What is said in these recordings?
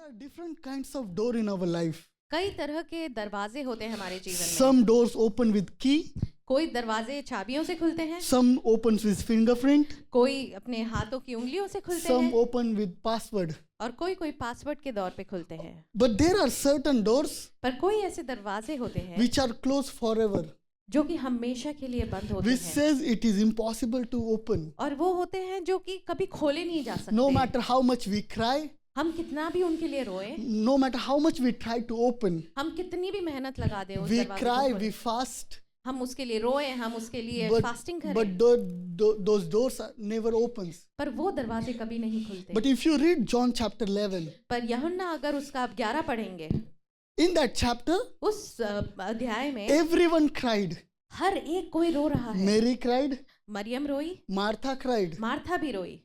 are different kinds of door in our life. कई तरह के दरवाजे होते हैं हमारे जीवन में। Some doors open with key, कोई दरवाजे चाबियों से खुलते हैं, some opens with fingerprint, कोई अपने हाथों की उंगलियों से खुलते some हैं, open with password. और कोई पासवर्ड के दौर पे खुलते हैं। But there are certain doors पर कोई ऐसे दरवाजे होते हैं which are closed forever, जो कि हमेशा के लिए बंद होते which हैं, says it is impossible to open. और वो होते हैं जो कि कभी खोले नहीं जा सकते। No matter how much we cry, हम कितना भी उनके लिए रोए, no matter how much we try to open, हम कितनी भी मेहनत लगा दें उस we दरवाजे को cry, खोलने, we fast, हम उसके लिए रोए, हम उसके लिए but, फास्टिंग करें, but those doors never opens. पर वो दरवाजे कभी नहीं खुलते। But if you read John chapter 11, पर यूहन्ना अगर उसका आप 11 पढ़ेंगे, in that chapter, उस अध्याय में everyone cried. हर एक कोई रो रहा है। Mary cried, मरियम रोई, Martha cried. मार्था भी रोई,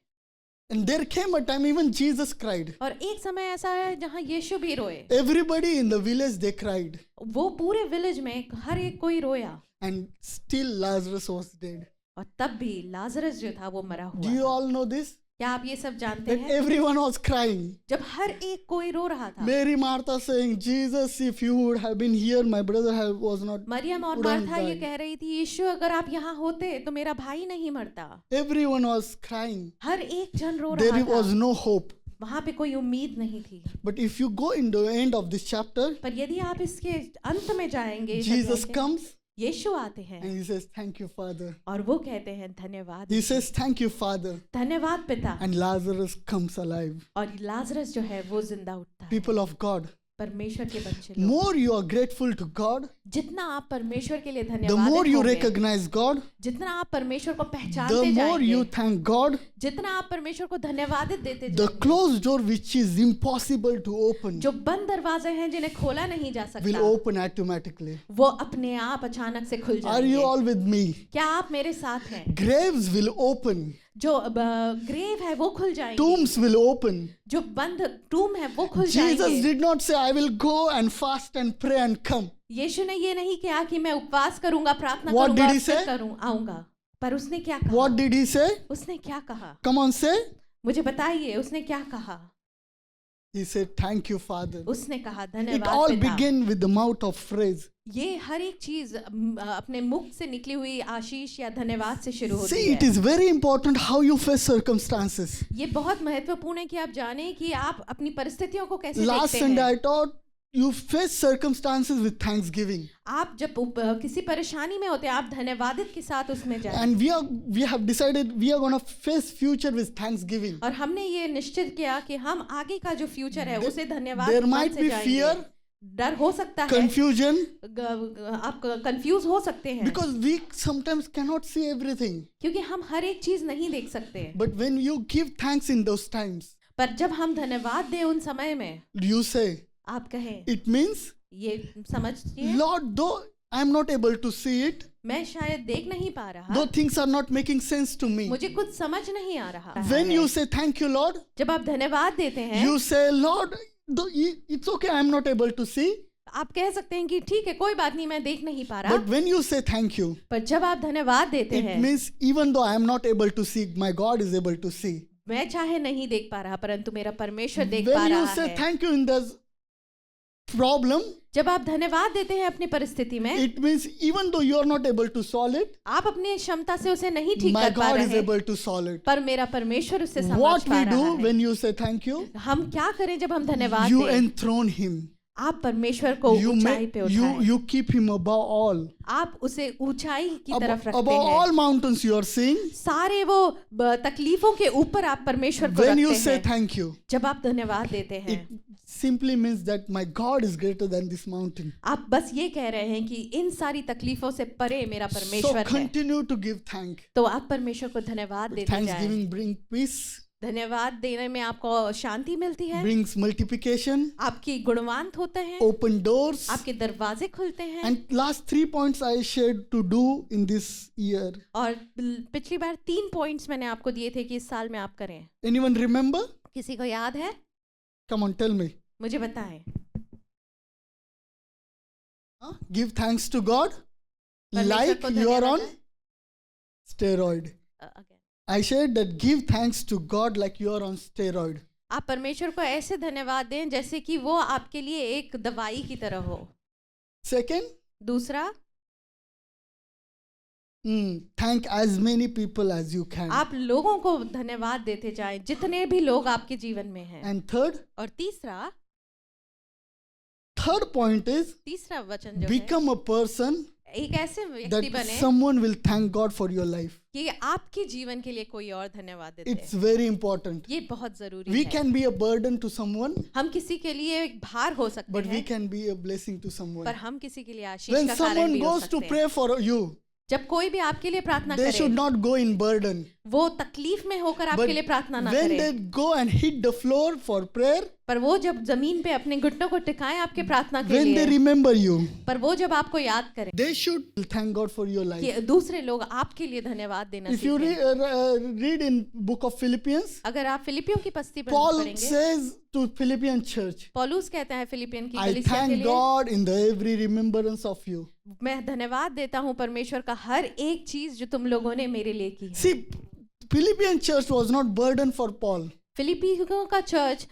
And there came a time even Jesus cried. और एक समय ऐसा है जहाँ यीशु भी रोए। Everybody in the village, they cried. वो पूरे विलेज में हर एक कोई रोया, And still Lazarus was dead. और तब भी लाजरस जो था वो मरा Do हुआ you था। all know this? क्या आप ये सब जानते That हैं? everyone was crying. जब हर एक कोई रो रहा था, Mary, Martha saying, Jesus, if you would have been here, my brother was not. Maryam और wouldn't मार्था ये die. कह रही थी, यीशु अगर आप यहाँ होते तो मेरा भाई नहीं मरता। Everyone was crying. हर एक जन रो There रहा was था, no hope. वहां पे कोई उम्मीद नहीं थी। But if you go in the end of this chapter, पर यदि आप इसके अंत में जाएंगे, इस Jesus अध्याय के, comes यीशु आते हैं and he says, Thank you, Father. और वो कहते हैं धन्यवाद, He says, Thank you, Father. धन्यवाद पिता, And Lazarus comes alive. और लाजरस जो है वो जिंदा उठता है। People of God, परमेश्वर के बच्चे लोग, more you are grateful to God, जितना आप परमेश्वर के लिए the धन्यवाद more you होंगे, recognize God, जितना आप परमेश्वर को the पहचानते more you जाएंगे, thank God, जितना आप परमेश्वर को धन्यवाद देते the जाएंगे, closed door which is impossible to open जो बंद दरवाजे हैं जिन्हें खोला नहीं जा will सकता, open automatically. वो अपने आप अचानक से खुल Are you जाएंगे। all with me? क्या आप मेरे साथ हैं? Graves will open, जो ग्रेव है वो खुल जाएंगे, tombs will open. जो बंद टूम है वो खुल Jesus जाएंगे। did not say, I will go and fast and pray and come. यीशु ने ये नहीं किया कि मैं उपवास करूंगा, प्रार्थना What करूंगा did he और फिर say? करूं आऊंगा। पर उसने क्या कहा? What did he say? उसने क्या कहा? Come on, say. मुझे बताइए, उसने क्या कहा? He said, Thank you, Father. उसने कहा It धन्यवाद all पिता। began with the mouth of phrase. ये हर एक चीज अपने मुख से निकली हुई आशीष या धन्यवाद से शुरू होती See, it है। is very important how you face circumstances. ये बहुत महत्वपूर्ण है कि आप जाने कि आप अपनी परिस्थितियों को कैसे Last देखते Sunday हैं। I taught you face circumstances with thanksgiving. आप जब किसी परेशानी में होते हैं, आप धन्यवादित के साथ उसमें जाएं। And we have decided we are going to face future with thanksgiving. और हमने ये निश्चित किया कि हम आगे का जो फ्यूचर है उसे धन्यवाद There मन might से be जाएंगे। fear, डर हो सकता है, confusion, आप कंफ्यूज हो सकते हैं, because we sometimes cannot see everything. क्योंकि हम हर एक चीज नहीं देख सकते। But when you give thanks in those times, पर जब हम धन्यवाद दें उन समय में, you say, आप कहें, it means, ये समझिए, Lord, though I am not able to see it, मैं शायद देख नहीं पा रहा, though things are not making sense to me. मुझे कुछ समझ नहीं आ रहा When है। you say thank you, Lord, जब आप धन्यवाद देते हैं, you say, Lord, though it's okay, I am not able to see. आप कह सकते हैं कि ठीक है, कोई बात नहीं, मैं देख नहीं पा रहा। But when you say thank you, पर जब आप धन्यवाद देते it हैं, means even though I am not able to see, my God is able to see. मैं चाहे नहीं देख पा रहा, परंतु मेरा परमेश्वर देख पा When you रहा say है। thank you in the problem, जब आप धन्यवाद देते हैं अपनी परिस्थिति में, it means even though you are not able to solve it, आप अपनी क्षमता से उसे नहीं ठीक my कर पा God रहे is हैं, able to solve it. पर मेरा परमेश्वर उससे समझ What पा we रहा do है। when you say thank you, हम क्या करें जब हम धन्यवाद you दें? enthrone him. आप परमेश्वर को You ऊंचाई पे उठाएं। you keep him above all. आप उसे ऊंचाई की तरफ रखते Above हैं। all mountains you are seeing. सारे वो तकलीफों के ऊपर आप परमेश्वर को When you रखते say हैं। thank you, जब आप धन्यवाद देते हैं, it simply means that my God is greater than this mountain. आप बस ये कह रहे हैं कि इन सारी तकलीफों से परे मेरा So परमेश्वर है। continue to give thank. तो आप परमेश्वर को धन्यवाद देते जाएं। Thanksgiving brings peace, धन्यवाद देने में आपको शांति मिलती है, brings multiplication, आपकी गुणवान होते हैं, open doors. आपके दरवाजे खुलते हैं। And last 3 points I shared to do in this year. और पिछली बार 3 पॉइंट्स मैंने आपको दिए थे कि इस साल में आप करें। Anyone remember? किसी को याद है? Come on, tell me. मुझे बताएं। Give thanks to God परमेश्वर like को you are धन्यवाद on दें। steroid. again. I shared that give thanks to God like you are on steroid. आप परमेश्वर को ऐसे धन्यवाद दें जैसे कि वो आपके लिए एक दवाई की तरह हो। Second, दूसरा, thank as many people as you can. आप लोगों को धन्यवाद देते जाएं, जितने भी लोग आपके जीवन में हैं। And third point is तीसरा वचन जो है, become a person एक ऐसे व्यक्ति that बने someone will thank God for your life. कि आपके जीवन के लिए कोई और धन्यवाद देते It's हैं। very important. ये बहुत जरूरी We है। can be a burden to someone, हम किसी के लिए एक भार हो सकते but we हैं, can be a blessing to someone. पर हम किसी के लिए आशीष When का कारण someone भी हो goes to सकते हैं। pray for you, जब कोई भी आपके लिए प्रार्थना they should करे, not go in burden. वो तकलीफ में होकर But आपके लिए प्रार्थना ना when करे, they go and hit the floor for prayer, पर वो जब जमीन पे अपने घुटनों को टिकाएं आपके प्रार्थना के when they लिए, remember you, पर वो जब आपको याद करें they should thank God for your life. कि दूसरे लोग आपके लिए धन्यवाद देना If you सीखें। read in book of Philippians, अगर आप फिलिपियों की पस्ती पर Paul पढ़ेंगे, says to Philippian church, पौलुस कहते हैं फिलिपियन की I कलीसिया के thank लिए, God in the every remembrance of you. मैं धन्यवाद देता हूँ परमेश्वर का हर एक चीज जो तुम लोगों ने मेरे लिए की है। See, Philippian church was not burden for Paul. फिलिपियों का चर्च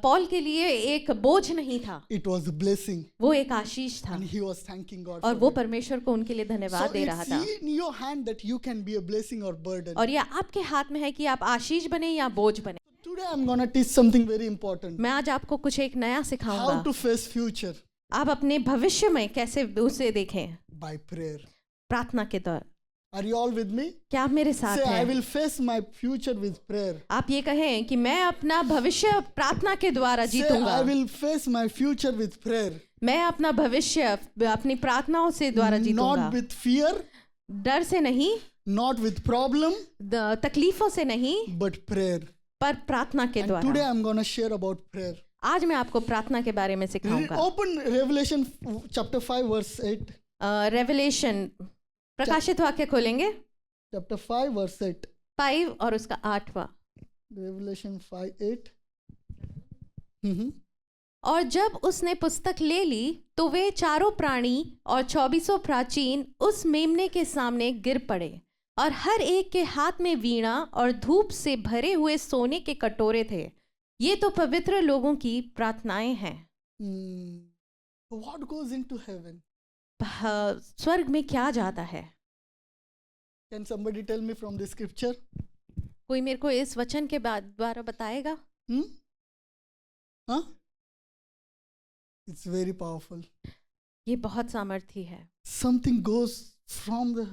पॉल के लिए एक बोझ नहीं था, It was a blessing. वो एक आशीष था And he was thanking God और for वो it. परमेश्वर को उनके लिए धन्यवाद So दे रहा था। it's in your hand that you can be a blessing or burden. और यह आपके हाथ में है कि आप आशीष बने या बोझ बने। Today I'm going to teach something very important. मैं आज आपको कुछ एक नया How सिखाऊंगा, to face future आप अपने भविष्य में कैसे उसे देखें by prayer. प्रार्थना के द्वारा। Are you all with me? क्या आप मेरे साथ Say, I हैं? will face my future with prayer. आप ये कहें कि मैं अपना भविष्य प्रार्थना के द्वारा Say, जीतूंगा। I will face my future with prayer. मैं अपना भविष्य अपनी प्रार्थनाओं से द्वारा जीतूंगा, Not with fear, डर से नहीं, not with problem, तकलीफों से नहीं, but prayer. पर प्रार्थना के And today द्वारा। I'm going to share about prayer. आज मैं आपको प्रार्थना के बारे में सिखाऊंगा। Open Revelation chapter 5 verse 8. Revelation प्रकाशित वाक्य खोलेंगे, Chapter 5 verse 8. 5 और उसका 8वां। Revelation 5:8. Mhm. और जब उसने पुस्तक ले ली तो वे चारों प्राणी और 24 प्राचीन उस मेमने के सामने गिर पड़े और हर एक के हाथ में वीणा और धूप से भरे हुए सोने के कटोरे थे। ये तो पवित्र लोगों की प्रार्थनाएं हैं। What goes into heaven? स्वर्ग में क्या जाता है? Can somebody tell me from the scripture? कोई मेरे को इस वचन के द्वारा बताएगा? Huh? It's very powerful. ये बहुत सामर्थी है। Something goes from the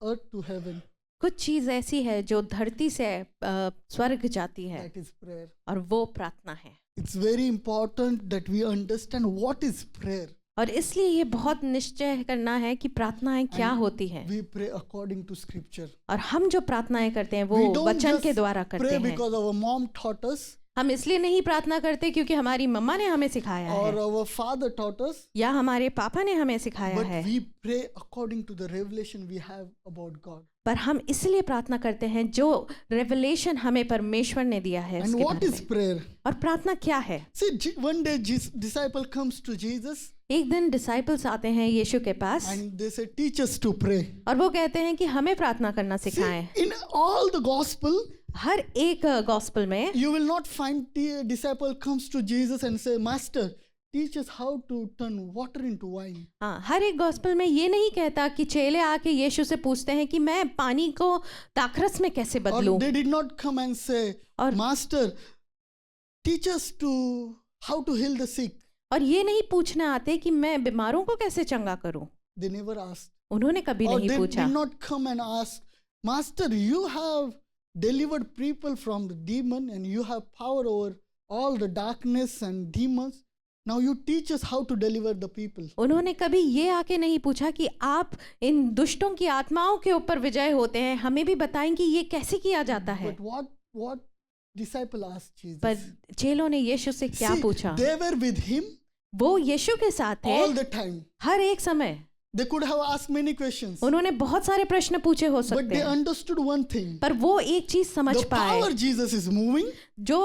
earth to heaven. कुछ चीज ऐसी है जो धरती से स्वर्ग जाती है, That is prayer. और वो प्रार्थना है। It's very important that we understand what is prayer. और इसलिए ये बहुत निश्चय करना है कि प्रार्थनाएं क्या होती हैं, We pray according to scripture. और हम जो प्रार्थनाएं करते हैं वो We don't वचन के just द्वारा करते pray हैं। because our mom taught us हम इसलिए नहीं प्रार्थना करते क्योंकि हमारी मम्मा ने हमें सिखाया or है our father taught us, या हमारे पापा ने हमें सिखाया but है, we pray according to the revelation we have about God. पर हम इसलिए प्रार्थना करते हैं जो रेवलेशन हमें परमेश्वर ने दिया है And उसके what बारे is में। prayer? और प्रार्थना क्या है? See, one day disciple comes to Jesus एक दिन डिसाइपल्स आते हैं यीशु के पास and they say, teach us to pray. और वो कहते हैं कि हमें प्रार्थना करना See, सिखाएं। in all the gospel, हर एक गॉस्पेल में you will not find the disciple comes to Jesus and say, Master, teach us how to turn water into wine. हाँ, हर एक गॉस्पेल में ये नहीं कहता कि चेले आके यीशु से पूछते हैं कि मैं पानी को दाखरस में कैसे Or बदलूं, they did not come and say, और Master, teach us to how to heal the sick. और ये नहीं पूछने आते कि मैं बीमारों को कैसे चंगा करूं। They never asked. उन्होंने कभी Or नहीं they पूछा। did not come and ask, Master, you have delivered people from the demon and you have power over all the darkness and demons. Now you teach us how to deliver the people. उन्होंने कभी ये आके नहीं पूछा कि आप इन दुष्टों की आत्माओं के ऊपर विजय होते हैं, हमें भी बताएं कि ये कैसे किया जाता है। But what disciple asked Jesus? पर चेलों ने यीशु से क्या See, पूछा? they were with him वो यीशु के साथ थे all the time. हर एक समय। They could have asked many questions, उन्होंने बहुत सारे प्रश्न पूछे हो but सकते they हैं, understood one thing. पर वो एक चीज समझ The पाए, power Jesus is moving, जो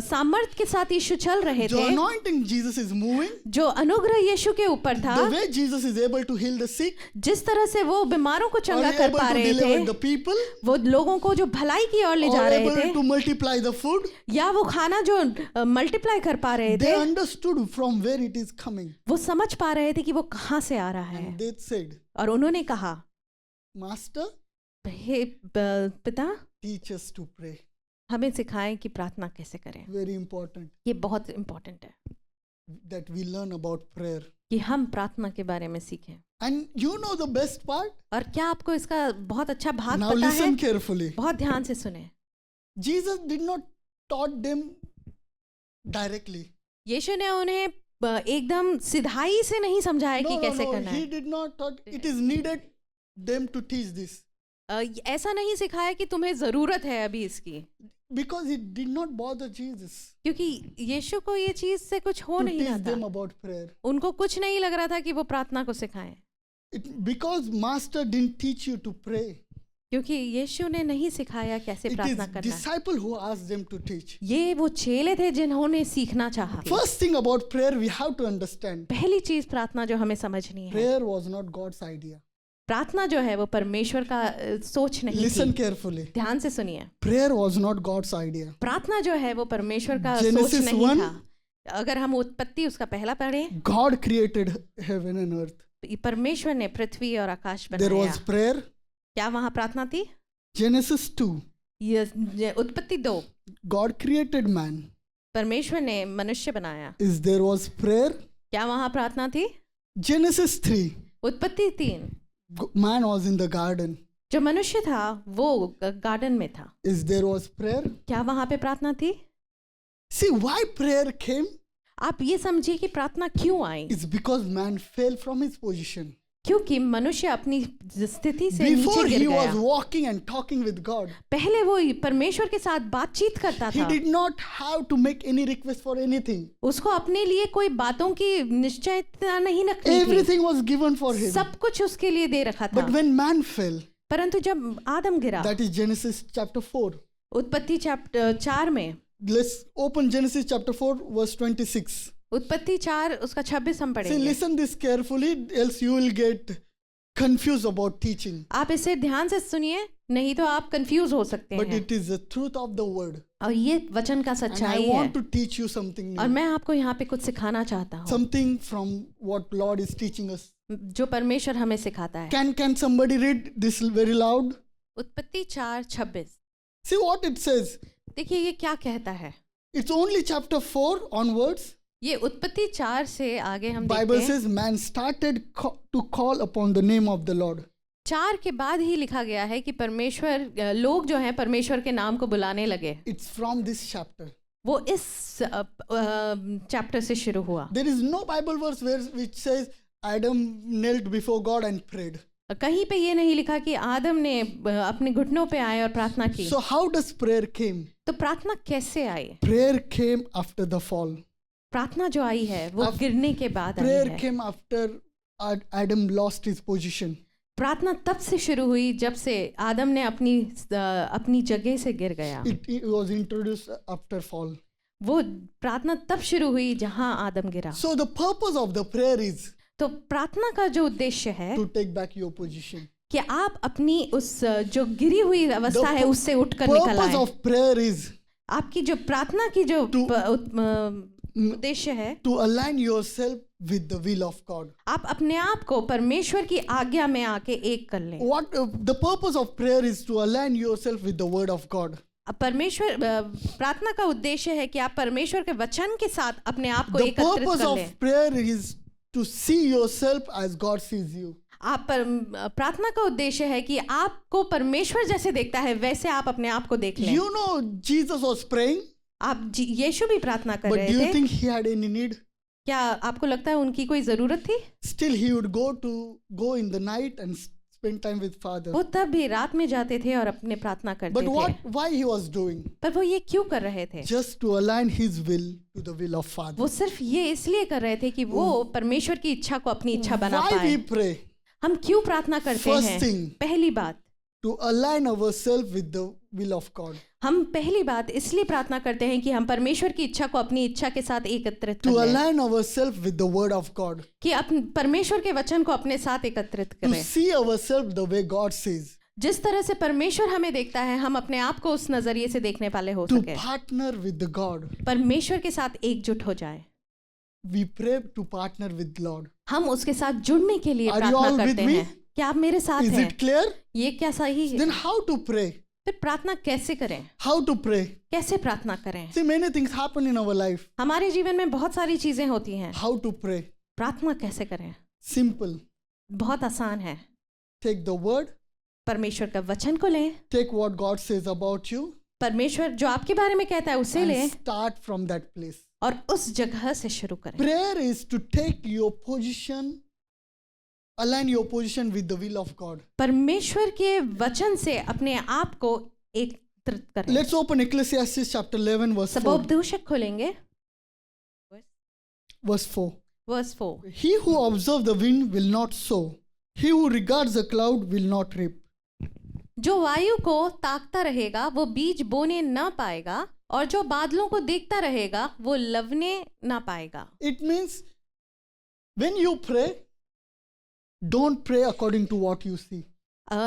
सामर्थ के साथ यीशु चल रहे the थे, anointing Jesus is moving, जो अनुग्रह यीशु के ऊपर था, the way Jesus is able to heal the sick, जिस तरह से वो बीमारों को or चंगा कर able पा to रहे deliver थे, the people, वो लोगों को जो भलाई की ओर ले or जा रहे able थे, to multiply the food, या वो खाना जो मल्टीप्लाई कर पा रहे they थे, understood from where it is coming. वो समझ पा रहे थे कि वो कहाँ से आ रहा है। And they said, और उन्होंने कहा, Master, हे पिता, teach us to pray. हमें सिखाएं कि प्रार्थना कैसे करें। Very important ये बहुत इम्पोर्टेंट है that we learn about prayer. कि हम प्रार्थना के बारे में सीखें। And you know the best part? और क्या आपको इसका बहुत अच्छा भाग Now पता है? listen carefully. बहुत ध्यान से सुने। Jesus did not taught them directly. यीशु ने उन्हें एकदम सिधाई से नहीं समझाया कि कैसे करना He है। did not taught. It is needed them to teach this ऐसा नहीं सिखाया कि तुम्हें जरूरत है अभी इसकी, because it did not bother Jesus क्योंकि यीशु को ये चीज से कुछ हो to नहीं teach रहा them था। about prayer. उनको कुछ नहीं लग रहा था कि वो प्रार्थना को सिखाएं, Because Master didn't teach you to pray. क्योंकि यीशु ने नहीं सिखाया कैसे It is प्रार्थना करना है। disciple who asked them to teach. ये वो चेले थे जिन्होंने सीखना चाहा। First thing about prayer we have to understand. पहली चीज प्रार्थना जो हमें समझनी है, Prayer was not God's idea. प्रार्थना जो है वो परमेश्वर का सोच नहीं Listen थी। carefully. ध्यान से सुनिए, Prayer was not God's idea. प्रार्थना जो है वो परमेश्वर का सोच Genesis नहीं 1, था। अगर हम उत्पत्ति उसका पहला पढ़ें, God created heaven and earth. परमेश्वर ने पृथ्वी और आकाश There बनाया। was prayer. क्या वहाँ प्रार्थना थी? Genesis 2, ये उत्पत्ति 2, God created man. परमेश्वर ने मनुष्य बनाया। There was prayer. क्या वहाँ प्रार्थना थी? Genesis 3, उत्पत्ति 3, man was in the garden. जो मनुष्य था वो गार्डन में था। There was prayer. क्या वहाँ पे प्रार्थना थी? See why prayer came? आप ये समझिए कि प्रार्थना क्यों आई? It's because man fell from his position. क्योंकि मनुष्य अपनी स्थिति से Before नीचे he गिर was गया। walking and talking with God, पहले वो परमेश्वर के साथ बातचीत करता he था। did not have to make any request for anything. उसको अपने लिए कोई बातों की निश्चयता नहीं रखनी थी। Everything was given for him. सब कुछ उसके लिए दे रखा था। But when man fell, परंतु जब आदम गिरा, that is Genesis chapter 4. उत्पत्ति चैप्टर 4 में, Let's open Genesis chapter 4 verse 26. उत्पत्ति 4 उसका 26 हम See, पढ़ेंगे। listen this carefully, else you will get confused about teaching. आप इसे ध्यान से सुनिए, नहीं तो आप कंफ्यूज हो सकते But हैं। it is the truth of the word. और ये वचन का And I सच्चाई है। want to teach you something और new. मैं आपको यहाँ पे कुछ सिखाना चाहता हूँ, Something from what Lord is teaching us. जो परमेश्वर हमें सिखाता है। Can somebody read this very loud? उत्पत्ति 4:26। See what it says. देखिए ये क्या कहता है। It's only chapter 4 onwards. ये उत्पत्ति 4 से आगे हम Bible देखते हैं। says man started to call upon the name of the Lord. 4 के बाद ही लिखा गया है कि परमेश्वर, लोग जो हैं परमेश्वर के नाम को बुलाने लगे। It's from this chapter. वो इस चैप्टर से शुरू हुआ। There is no Bible verse which says Adam knelt before God and prayed. कहीं पे ये नहीं लिखा कि आदम ने अपने घुटनों पे आए और प्रार्थना की। So how does prayer came? तो प्रार्थना कैसे आई? Prayer came after the fall. प्रार्थना जो आई है वो गिरने के बाद आई Prayer है। came after Adam lost his position. प्रार्थना तब से शुरू हुई जब से आदम ने अपनी जगह से गिर गया। It was introduced after fall. वो प्रार्थना तब शुरू हुई जहां आदम गिरा। So the purpose of the prayer is तो प्रार्थना का जो उद्देश्य है to take back your position. कि आप अपनी उस जो गिरी हुई अवस्था है उससे उठकर निकल Purpose आए। of prayer is आपकी जो प्रार्थना की जो उद्देश्य है, to align yourself with the will of God. आप अपने आप को परमेश्वर की आज्ञा में आके एक कर लें। What the purpose of prayer is to align yourself with the word of God. परमेश्वर प्रार्थना का उद्देश्य है कि आप परमेश्वर के वचन के साथ अपने आप को The एकत्रित purpose कर लें। of prayer is to see yourself as God sees you. आप प्रार्थना का उद्देश्य है कि आपको परमेश्वर जैसे देखता है वैसे आप अपने आप को देख लें। You know Jesus was praying, आप यीशु भी प्रार्थना कर but रहे do you थे। think he had any need? क्या आपको लगता है उनकी कोई जरूरत थी? Still he would go in the night and spend time with Father. वो तब भी रात में जाते थे और अपने प्रार्थना करते But थे। why he was doing? पर वो ये क्यों कर रहे थे? Just to align his will to the will of Father. वो सिर्फ ये इसलिए कर रहे थे कि वो परमेश्वर की इच्छा को अपनी इच्छा बना Why पाए। we pray? हम क्यों प्रार्थना करते First हैं? thing. पहली बात, to align ourselves with the will of God. हम पहली बात इसलिए प्रार्थना करते हैं कि हम परमेश्वर की इच्छा को अपनी इच्छा के साथ एकत्रित To कर लें, align ourselves with the word of God. कि परमेश्वर के वचन को अपने साथ एकत्रित To करें। see ourselves the way God sees. जिस तरह से परमेश्वर हमें देखता है, हम अपने आप को उस नजरिए से देखने वाले हो To सके, partner with the God. परमेश्वर के साथ एकजुट हो जाए। We pray to partner with Lord. हम उसके साथ जुड़ने के लिए Are you प्रार्थना all with करते me? हैं। क्या आप मेरे साथ Is हैं? it clear? ये क्या सही है? Then how to pray? फिर प्रार्थना कैसे करें? How to pray? कैसे प्रार्थना करें? See, many things happen in our life. हमारे जीवन में बहुत सारी चीजें होती हैं। How to pray? प्रार्थना कैसे करें? Simple. बहुत आसान है। Take the word. परमेश्वर का वचन को लें, Take what God says about you. परमेश्वर जो आपके बारे में कहता है उसे लें, And start from that place. और उस जगह से शुरू करें। Prayer is to take your position, align your position with the will of God. परमेश्वर के वचन से अपने आप को एकत्रित करें। Let's open Ecclesiastes chapter 11 verse 4. सबोपदेशक खोलेंगे, Verse 4. Verse 4। He who observes the wind will not sow. He who regards the cloud will not reap. जो वायु को ताकता रहेगा वो बीज बोने ना पाएगा, और जो बादलों को देखता रहेगा वो लवने ना पाएगा। It means when you pray, don't pray according to what you see.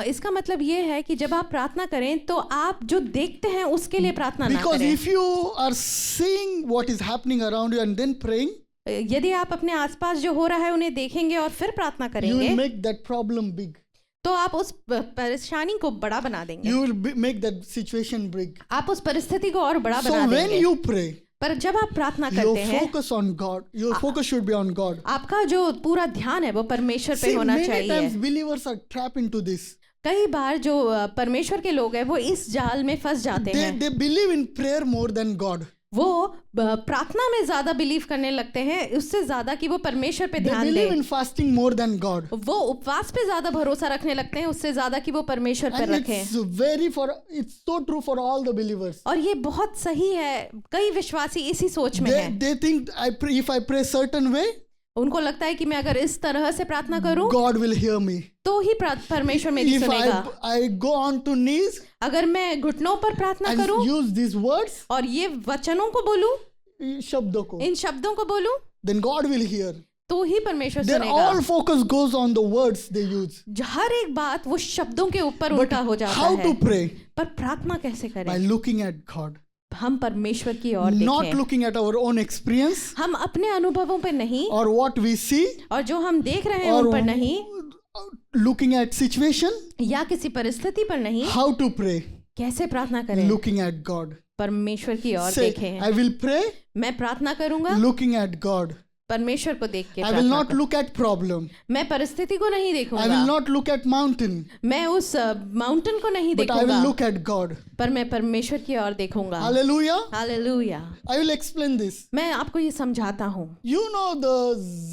इसका मतलब ये है कि जब आप प्रार्थना करें तो आप जो देखते हैं उसके लिए प्रार्थना ना Because करें। if you are seeing what is happening around you and then praying, यदि आप अपने आसपास जो हो रहा है उन्हें देखेंगे और फिर प्रार्थना you करेंगे, will make that problem big. तो आप उस परेशानी को बड़ा बना देंगे, You will make that situation big. आप उस परिस्थिति को और बड़ा So बना when देंगे। you pray, पर जब आप प्रार्थना your करते हैं, focus on God. Your focus should be on God. आपका जो पूरा ध्यान है वो परमेश्वर पे See, होना many चाहिए। times believers are trapped into this. कई बार जो परमेश्वर के लोग हैं वो इस जाल में फंस जाते हैं। They believe in prayer more than God. वो प्रार्थना में ज्यादा बिलीव करने लगते हैं उससे ज्यादा कि वो परमेश्वर पे They ध्यान believe दें। in fasting more than God. वो उपवास पे ज्यादा भरोसा रखने लगते हैं उससे ज्यादा कि वो परमेश्वर पर And रखें। it's so true for all the believers. और ये बहुत सही है, कई विश्वासी इसी सोच में हैं। They think if I pray certain way, उनको लगता है कि मैं अगर इस तरह से प्रार्थना करूं God will hear me. तो ही परमेश्वर मेरी If सुनेगा। I go on to knees अगर मैं घुटनों पर प्रार्थना and करूं use these words, और ये वचनों को बोलूं, शब्दों को, इन शब्दों को बोलूं, then God will hear. तो ही परमेश्वर Then सुनेगा। all focus goes on the words they use. हर एक बात वो शब्दों के ऊपर But उल्टा हो जाता how है। to pray? पर प्रार्थना कैसे By करें? looking at God. हम परमेश्वर की ओर Not देखें, looking at our own experience हम अपने अनुभवों पे नहीं, or what we see और जो हम देख रहे हैं or उन पर नहीं, looking at situation. या किसी परिस्थिति पर नहीं। How to pray? कैसे प्रार्थना करें? Looking at God. परमेश्वर की ओर Say, देखें। I will pray मैं प्रार्थना करूंगा looking at God. परमेश्वर को देख के I will प्रार्थना not करूं। look at problem. मैं परिस्थिति को नहीं I will देखूंगा, not look at mountain. मैं उस माउंटेन को नहीं But I will देखूंगा, look at God. पर मैं परमेश्वर की ओर देखूंगा। Hallelujah. Hallelujah. I will explain this. मैं आपको ये समझाता हूँ। You know the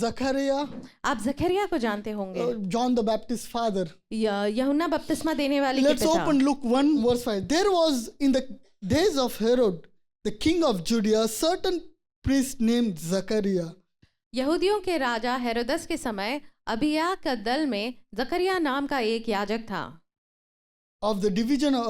Zachariah, आप जकरिया को जानते होंगे, John the Baptist's father. यूहन्ना बपतिस्मा देने वाले के Let's पिता। open Luke 1 verse 5. There was in the days of Herod, the king of Judea, a certain priest named Zachariah. यहूदियों के राजा हेरोदस के समय अबिया का दल में जकरिया नाम का एक याजक था, Of the division of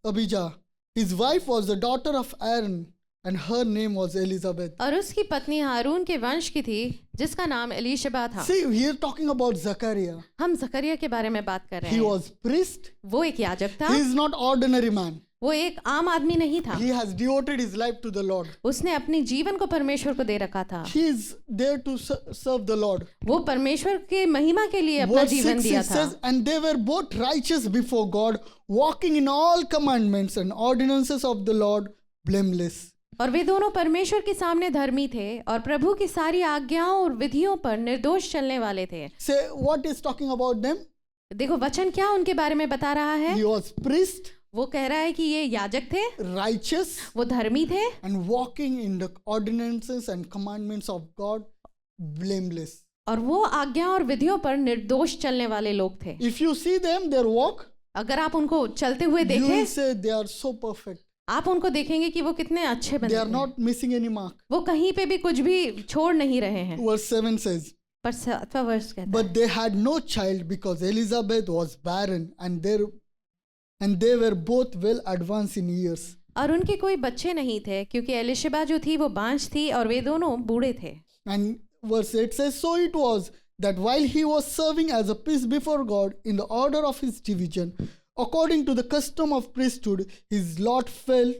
Abijah. His wife was the daughter of Aaron, and her name was Elizabeth. और उसकी पत्नी हारून के वंश की थी जिसका नाम एलीशबा था। See, here talking about Zachariah. हम जकरिया के बारे में बात कर रहे He हैं। was priest. वो एक याजक था, He is not ordinary man. वो एक आम आदमी नहीं था। He has devoted his life to the Lord. उसने अपने जीवन को परमेश्वर को दे रखा था। He is there to serve the Lord. वो परमेश्वर के महिमा के लिए अपना Verse जीवन 6 दिया it था। says, and they were both righteous before God, walking in all commandments and ordinances of the Lord, blameless. और वे दोनों परमेश्वर के सामने धर्मी थे और प्रभु की सारी आज्ञाओं और विधियों पर निर्दोष चलने वाले थे। Say, what is talking about them? देखो वचन क्या उनके बारे में बता रहा है। He was priest, वो कह रहा है कि ये याजक थे, righteous, वो धर्मी थे and walking in the ordinances and commandments of God, blameless. और वो आज्ञा और विधियों पर निर्दोष चलने वाले लोग थे। If you see them, their walk, अगर आप उनको चलते हुए you will देखें, say they are so perfect. आप उनको देखेंगे कि वो कितने अच्छे बने They are हैं। not missing any mark. वो कहीं पे भी कुछ भी छोड़ नहीं रहे हैं। Verse 7 says, पर 7वां वर्ष कहता है, but they had no child because Elizabeth was barren and their and they were both well advanced in years. और उनके कोई बच्चे नहीं थे क्योंकि एलिशबा जो थी वो बांझ थी और वे दोनों बूढ़े थे। And verse 8 says, So it was that while he was serving as a priest before God in the order of his division, according to the custom of priesthood, his lot fell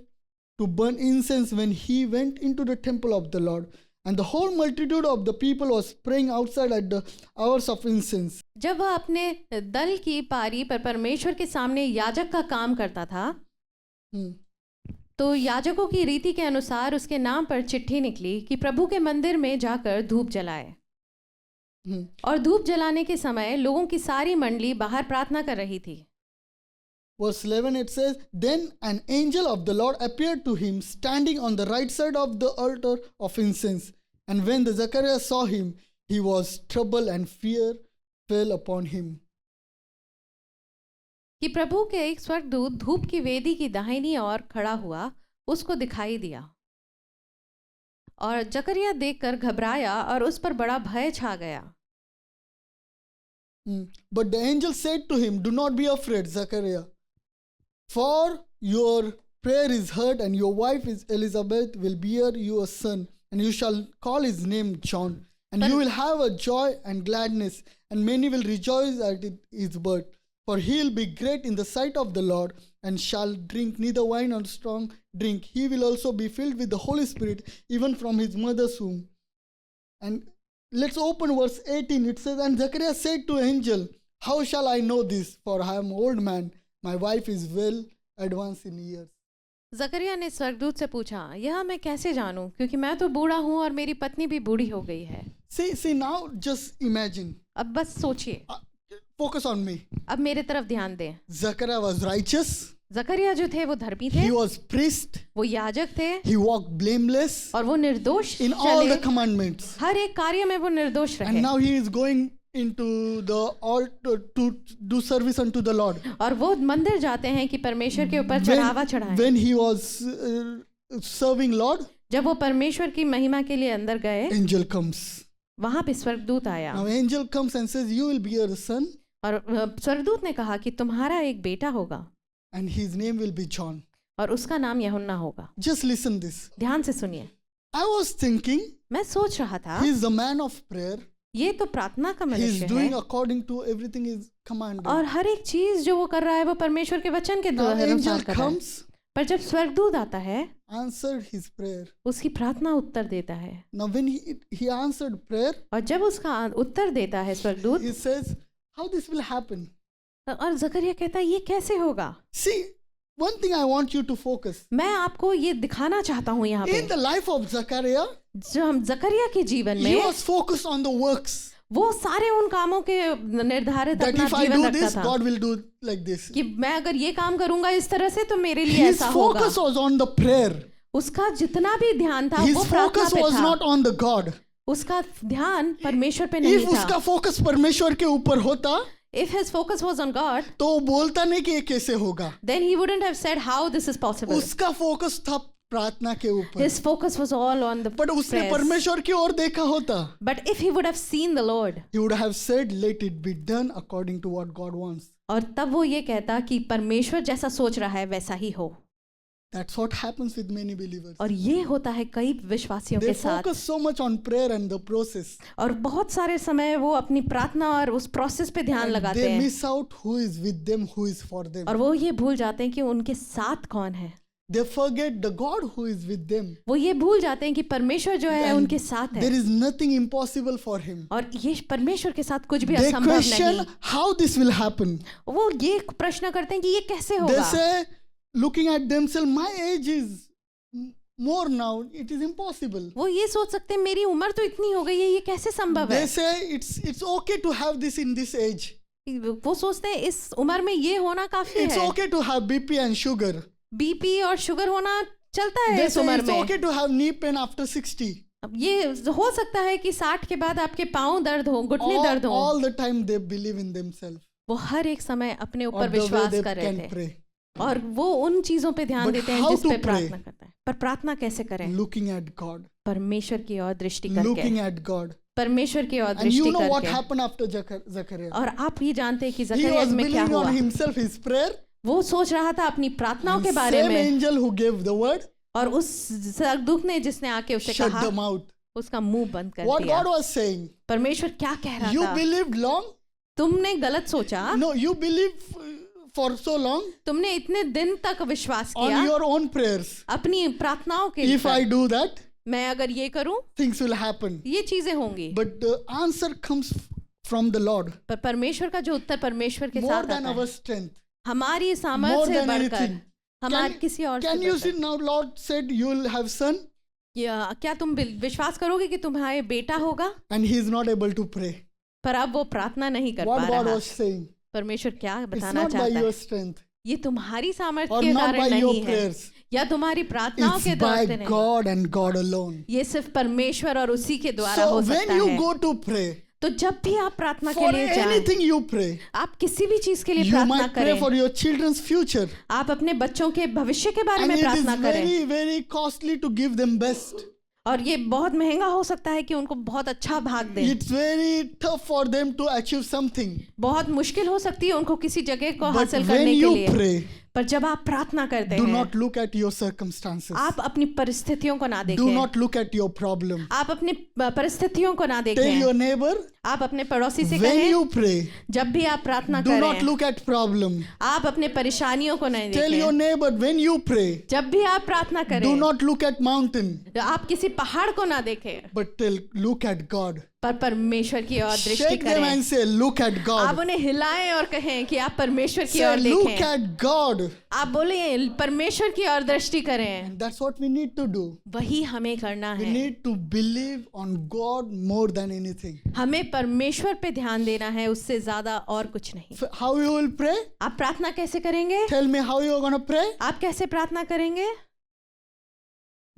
to burn incense when he went into the temple of the Lord. And the whole multitude of the people was praying outside at the hours of incense. जब वह अपने दल की पारी पर परमेश्वर के सामने याजक का काम करता था, तो याजकों की रीति के अनुसार उसके नाम पर चिट्ठी निकली कि प्रभु के मंदिर में जाकर धूप जलाए। और धूप जलाने के समय लोगों की सारी मंडली बाहर प्रार्थना कर रही थी। Verse 11 it says, Then an angel of the Lord appeared to him standing on the right side of the altar of incense. And when the Zechariah saw him, he was troubled and fear fell upon him. कि प्रभु के एक स्वर्गदूत धूप की वेदी की दाहिनी ओर खड़ा हुआ उसको दिखाई दिया और जकरिया देखकर घबराया और उस पर बड़ा भय छा गया। But the angel said to him, Do not be afraid, Zechariah, for your prayer is heard, and your wife is Elizabeth will bear you a son, and you shall call his name John. And you will have a joy and gladness, and many will rejoice at his birth. For he will be great in the sight of the Lord, and shall drink neither wine nor strong drink. He will also be filled with the Holy Spirit, even from his mother's womb. And let's open verse 18. It says, And Zechariah said to angel, How shall I know this? For I am old man. My wife is well advanced in years. जकरिया ने स्वर्गदूत से पूछा, यह मैं कैसे जानूं, क्योंकि मैं तो बूढ़ा हूं और मेरी पत्नी भी बूढ़ी हो गई है। See now, just imagine. अब बस सोचिए, Focus on me. अब मेरे तरफ ध्यान दें। Zechariah was righteous. जकरिया जो थे वो धर्मी थे, He was priest. वो याजक थे He walked blameless और वो निर्दोष in all चले, the commandments. हर एक कार्य में वो निर्दोष रहे। And now he is going into the altar to do service unto the Lord. और वो मंदिर जाते हैं कि परमेश्वर के ऊपर चढ़ावा चढ़ाएं। When he was serving Lord, जब वो परमेश्वर की महिमा के लिए अंदर गए, angel comes. वहां पे स्वर्गदूत आया Now angel comes and says, You will bear a son, और स्वर्गदूत ने कहा कि तुम्हारा एक बेटा होगा and his name will be John. और उसका नाम यूहन्ना होगा। Just listen this. ध्यान से सुनिए। I was thinking, मैं सोच रहा था, he is a man of prayer. ये तो प्रार्थना का He is मनुष्य doing है according to everything is commanded. और हर एक चीज जो वो कर रहा है वो परमेश्वर के वचन के Now अनुसार angel कर रहा है। comes, पर जब स्वर्गदूत आता है, answered his prayer. उसकी प्रार्थना उत्तर देता है। Now when he answered prayer, और जब उसका उत्तर देता है स्वर्गदूत, he says, How this will happen? और जकरिया कहता है ये कैसे होगा। See, one thing I want you to focus. मैं आपको ये दिखाना चाहता हूँ यहाँ पे, In the life of Zechariah, जो हम जकरिया के जीवन he में was focused on the works. वो सारे उन कामों के निर्धारित That अपना if I जीवन do रखता this, था God will do like this. कि मैं अगर ये काम करूंगा इस तरह से तो मेरे लिए His ऐसा होगा। focus was on the prayer. उसका जितना भी ध्यान था His वो प्रार्थना focus पे was था। not on the God. उसका ध्यान परमेश्वर पे नहीं If था। उसका focus परमेश्वर के ऊपर होता, If his focus was on God, तो वो बोलता नहीं कि ये कैसे होगा। then he wouldn't have said how this is possible. उसका focus था प्रार्थना के ऊपर। His focus was all on the But उसने prayers. परमेश्वर की ओर देखा होता, But if he would have seen the Lord, he would have said, Let it be done according to what God wants. और तब वो ये कहता कि परमेश्वर जैसा सोच रहा है वैसा ही हो। That's what happens with many believers. और ये होता है कई विश्वासियों They के साथ। focus so much on prayer and the process. और बहुत सारे समय वो अपनी प्रार्थना और उस प्रोसेस पे ध्यान And लगाते they हैं miss out who is with them, who is for them. और वो ये भूल जाते हैं कि उनके साथ कौन है। They forget the God who is with them. वो ये भूल जाते हैं कि परमेश्वर जो है And उनके साथ है there is nothing impossible for him. और ये परमेश्वर के साथ कुछ भी They असंभव question नहीं। how this will happen. वो ये प्रश्न करते हैं कि ये कैसे They होगा। say, looking at themselves, my age is more now, it is impossible. वो ये सोच सकते हैं मेरी उम्र तो इतनी हो गई है, ये कैसे संभव They है। say it's okay to have this in this age. वो सोचते हैं इस उम्र में ये होना काफी It's है। okay to have BP and sugar. BP और शुगर होना चलता है They इस say उम्र it's में। okay to have knee pain after 60. अब ये हो सकता है कि 60 के बाद आपके पाँव दर्द हो, घुटने दर्द हो। All the time they believe in themselves. वो हर एक समय अपने Or ऊपर the way विश्वास they कर रहे can थे pray. और वो उन चीजों पे ध्यान But देते हैं how जिस to पे pray? प्रार्थना करता है। पर प्रार्थना कैसे करें? Looking at God. परमेश्वर की ओर दृष्टि करके। Looking at God. परमेश्वर की ओर And दृष्टि you know what करके। happened after Zechariah? और आप ये जानते हैं कि He जकरिया was में क्या believing हुआ। on himself, his prayer. वो सोच रहा था अपनी प्रार्थनाओं के बारे Same में, angel who gave the word और उस स्वर्गदूत ने जिसने आके उसे shut कहा, the mouth. उसका मुंह बंद कर What दिया। God was saying, परमेश्वर क्या कह रहा you था? believed long? तुमने गलत सोचा, No, you believed for so long तुमने इतने दिन तक विश्वास on किया your own prayers. अपनी प्रार्थनाओं के If I ऊपर, do that, मैं अगर ये करूं things will happen. ये चीजें होंगी। But the answer comes from the Lord, पर परमेश्वर का जो उत्तर परमेश्वर के more साथ than आता our है, strength. हमारी More सामर्थ्य से than बढ़कर, anything. हमारे किसी और से Can you see बढ़कर। now Lord said you will have son क्या तुम विश्वास करोगे कि तुम्हारे बेटा होगा? and he is not able to pray? पर अब वो प्रार्थना नहीं कर What पा God रहा। was saying, परमेश्वर क्या it's बताना not by चाहता your है? strength ये तुम्हारी सामर्थ्य or के not by कारण your नहीं है, prayers. या तुम्हारी प्रार्थनाओं के It's द्वारा by नहीं। God and God alone. ये सिर्फ परमेश्वर और उसी के द्वारा So हो when सकता you है। go to pray, तो जब भी आप प्रार्थना के for लिए जाएं, anything you pray, आप किसी भी चीज के लिए you प्रार्थना might pray करें, for your children's future. आप अपने बच्चों के भविष्य के बारे And में it is प्रार्थना करें, very, very costly to give them best. और ये बहुत महंगा हो सकता है कि उनको बहुत अच्छा भाग दें। It's very tough for them to achieve something. बहुत मुश्किल हो सकती है उनको किसी जगह को But हासिल when करने के you लिए। pray, पर जब आप प्रार्थना करते do हैं, not look at your circumstances. आप अपनी परिस्थितियों को ना Do देखें, not look at your problem. आप अपनी परिस्थितियों को ना Tell देखें। your neighbor, आप अपने पड़ोसी से when कहें, you pray, जब भी आप प्रार्थना do not करें, look at problem. आप अपने परेशानियों को नहीं Tell your देखें। neighbor, when you pray, जब भी आप प्रार्थना do करें, not look at mountain, आप किसी पहाड़ को ना देखें, but look at God. पर परमेश्वर की ओर दृष्टि Shake them करें। and say, look at आप God. उन्हें हिलाएं और कहें कि आप परमेश्वर की Say, ओर look देखें। at God. आप बोले परमेश्वर की ओर दृष्टि करें। And that's what we need to do. वही हमें करना We है। need to believe on God more than anything. हमें परमेश्वर पे ध्यान देना है, उससे ज्यादा और कुछ नहीं। How you will pray? आप प्रार्थना कैसे करेंगे? Tell me how you are going to pray? आप कैसे प्रार्थना करेंगे?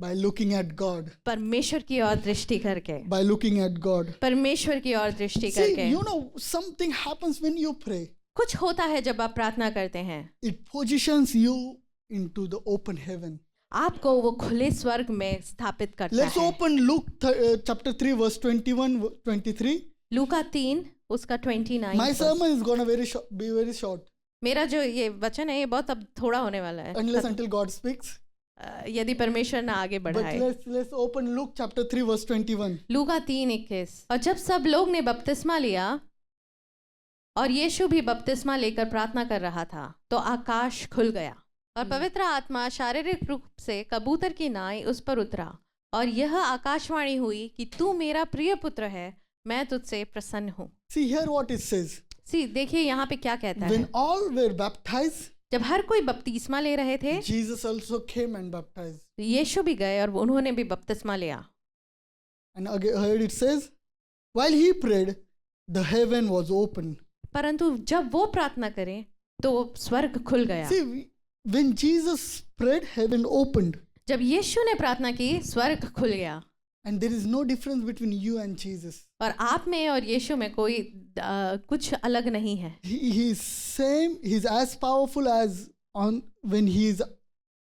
By looking at God. परमेश्वर की ओर दृष्टि करके, By looking at God. परमेश्वर की ओर दृष्टि See, करके। you know, something happens when you pray. कुछ होता है जब आप प्रार्थना करते हैं, It positions you into the open heaven. आपको वो खुले स्वर्ग में स्थापित करता Let's है। open Luke chapter 3 verse 21 23. लूका 3 उसका 29। My sermon is going to be very short मेरा जो ये वचन है ये बहुत अब थोड़ा होने वाला है, unless until God speaks. यदि परमेश्वर ना आगे But बढ़ाए। let's open Luke chapter 3 verse 21. लूका 3:21। और जब सब लोग ने बपतिस्मा लिया और यीशु भी बपतिस्मा लेकर प्रार्थना कर रहा था, तो आकाश खुल गया और पवित्र आत्मा शारीरिक रूप से कबूतर की नाई उस पर उतरा, और यह आकाशवाणी हुई कि तू मेरा प्रिय पुत्र है, मैं तुझसे प्रसन्न हूँ। See here what it says. देखिए यहाँ पे क्या कहता है। When all were baptized, जब हर कोई बपतिस्मा ले रहे थे, Jesus also came and baptized. यीशु भी गए और उन्होंने भी बपतिस्मा लिया। And again here it says, while he prayed, the heaven was open. परंतु जब वो प्रार्थना करें तो स्वर्ग खुल गया। See, when Jesus prayed, heaven opened. जब यीशु ने प्रार्थना की, स्वर्ग खुल गया। And there is no difference between you and Jesus. और आप में और यीशु में कोई कुछ अलग नहीं है। He is same, he's as powerful as on when he is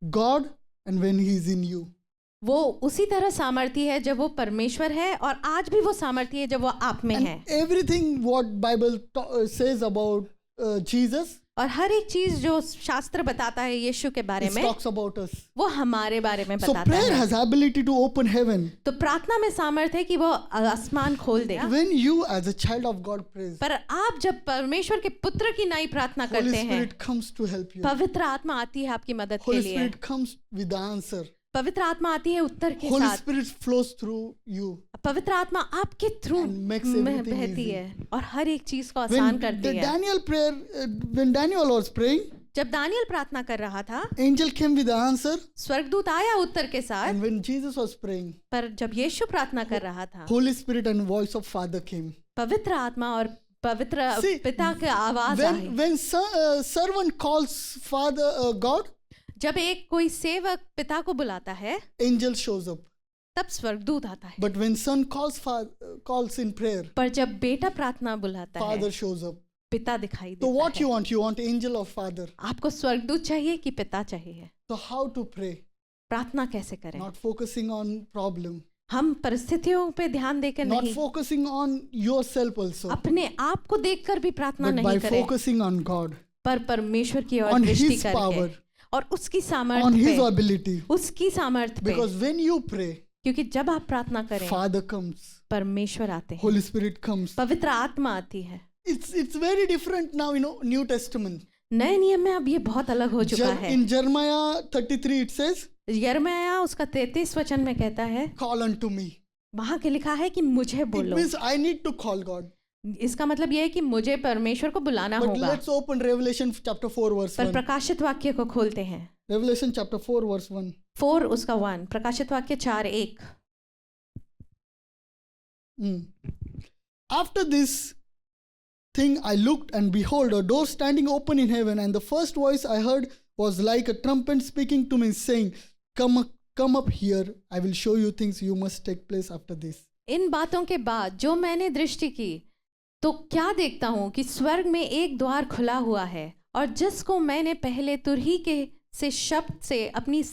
God and when he is in you. वो उसी तरह सामर्थी है जब वो परमेश्वर है, और आज भी वो सामर्थी है जब वो आप में है। And everything what Bible says about Jesus, और हर एक चीज जो शास्त्र बताता है यीशु के बारे it में, talks about us. वो हमारे बारे में So बताता prayer है। has ability to open heaven. तो प्रार्थना में सामर्थ्य है कि वो आसमान खोल दे। When you as a child of God prays, पर आप जब परमेश्वर के पुत्र की नई प्रार्थना Holy करते हैं, Spirit comes to help you. पवित्र आत्मा आती है आपकी मदद के Holy लिए। Spirit comes with the answer. पवित्र आत्मा आती है उत्तर के Holy साथ। Spirit flows through you. पवित्र आत्मा आपके थ्रू And makes everything बहती easy. है और हर एक चीज को आसान करती है। When Daniel was praying, जब दानियल प्रार्थना कर रहा था, angel came with the answer. स्वर्गदूत आया उत्तर के साथ। And when Jesus was praying, पर जब यीशु प्रार्थना कर रहा था, Holy Spirit and voice of Father came. पवित्र आत्मा और पवित्र See, पिता की आवाज आई। When servant calls Father God, जब एक कोई सेवक पिता को बुलाता है, angel shows up. तब स्वर्गदूत आता है। But when son calls in prayer, पर जब बेटा प्रार्थना बुलाता Father है, shows up. पिता दिखाई So देता what है। you want? You want angel or Father? आपको स्वर्गदूत चाहिए कि पिता चाहिए? So how to pray? प्रार्थना कैसे करें? Not focusing on problem. हम परिस्थितियों पे ध्यान देकर Not नहीं, focusing on yourself also. अपने आप को देखकर भी प्रार्थना But by नहीं करें, focusing on God. पर परमेश्वर की ओर on दृष्टि His power, करके और उसकी on सामर्थ्य His पे, ability. उसकी सामर्थ्य पे, Because when you pray, क्योंकि जब आप प्रार्थना करें Father comes, परमेश्वर आते हैं, Holy Spirit comes. पवित्र आत्मा आती है। It's very different now, New Testament. नए नियम में अब ये बहुत अलग हो चुका है। In Jeremiah 33 it says, यिर्मयाह उसका 33 वचन में कहता है, call unto me. वहां के लिखा है कि मुझे It बोलो। means I need to call God. इसका मतलब ये है कि मुझे परमेश्वर को बुलाना But होगा। let's open Revelation chapter 4 verse पर 1. प्रकाशित वाक्य को खोलते हैं। Revelation chapter 4 verse 1. 4 उसका 1, प्रकाशित वाक्य 4:1। After this thing I looked, and behold, a door standing open in heaven, and the first voice I heard was like a trumpet speaking to me, saying, Come up here, I will show you things you must take place after this. इन बातों के बाद जो मैंने दृष्टि की तो क्या देखता हूँ कि स्वर्ग में एक द्वार खुला हुआ है, और जिसको मैंने पहले तुरही के से शब्द से अपने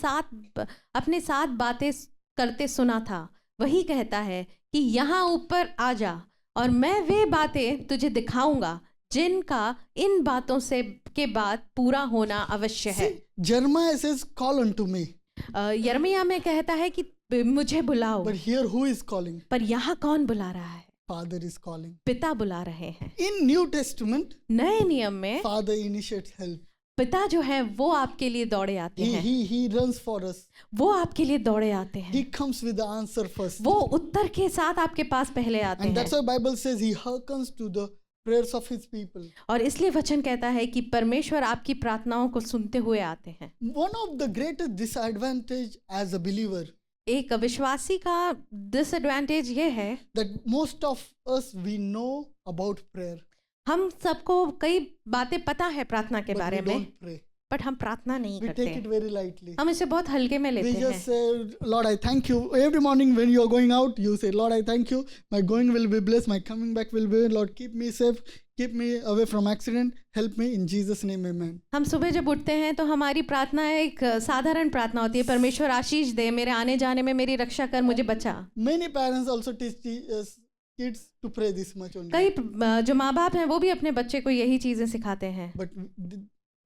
साथ बातें करते सुना था, वही कहता है कि यहाँ ऊपर आ जा, और मैं वे बातें तुझे दिखाऊंगा जिनका इन बातों से के बाद पूरा होना अवश्य है। Jeremiah says, Call unto me. यिर्मयाह में कहता है कि मुझे बुलाओ, But here who is calling? पर यहाँ कौन बुला रहा है? Father is calling. पिता बुला रहे हैं। In New Testament, नए नियम में Father initiates help. पिता जो है वो आपके लिए दौड़े आते हैं, He runs for us. वो आपके लिए दौड़े आते हैं, He comes with the answer first. वो उत्तर के साथ आपके पास पहले आते And that's हैं। why Bible says He hearkens to the prayers of His people. और इसलिए वचन कहता है कि परमेश्वर आपकी प्रार्थनाओं को सुनते हुए आते हैं। One of the greatest disadvantage as a believer, एक विश्वासी का डिसएडवांटेज ये है, that most of us we know about prayer, हम सबको कई बातें पता है प्रार्थना के but बारे we में, don't pray. बट हम प्रार्थना नहीं We take it करते। very lightly. हम इसे बहुत हल्के में We लेते just हैं। say, Lord, I thank you. Every morning when you are going out, you say, Lord, I thank you. My going will be blessed. My coming back will be. Lord, keep me safe. Keep me away from accident. Help me in Jesus' name, amen. हम सुबह जब उठते हैं तो हमारी प्रार्थना एक साधारण प्रार्थना होती है, परमेश्वर आशीष दे, मेरे आने जाने में मेरी रक्षा कर, मुझे बचा। Many parents also teach kids to pray this much only. कई जो माँ बाप हैं वो भी अपने बच्चे को यही चीजें सिखाते हैं, But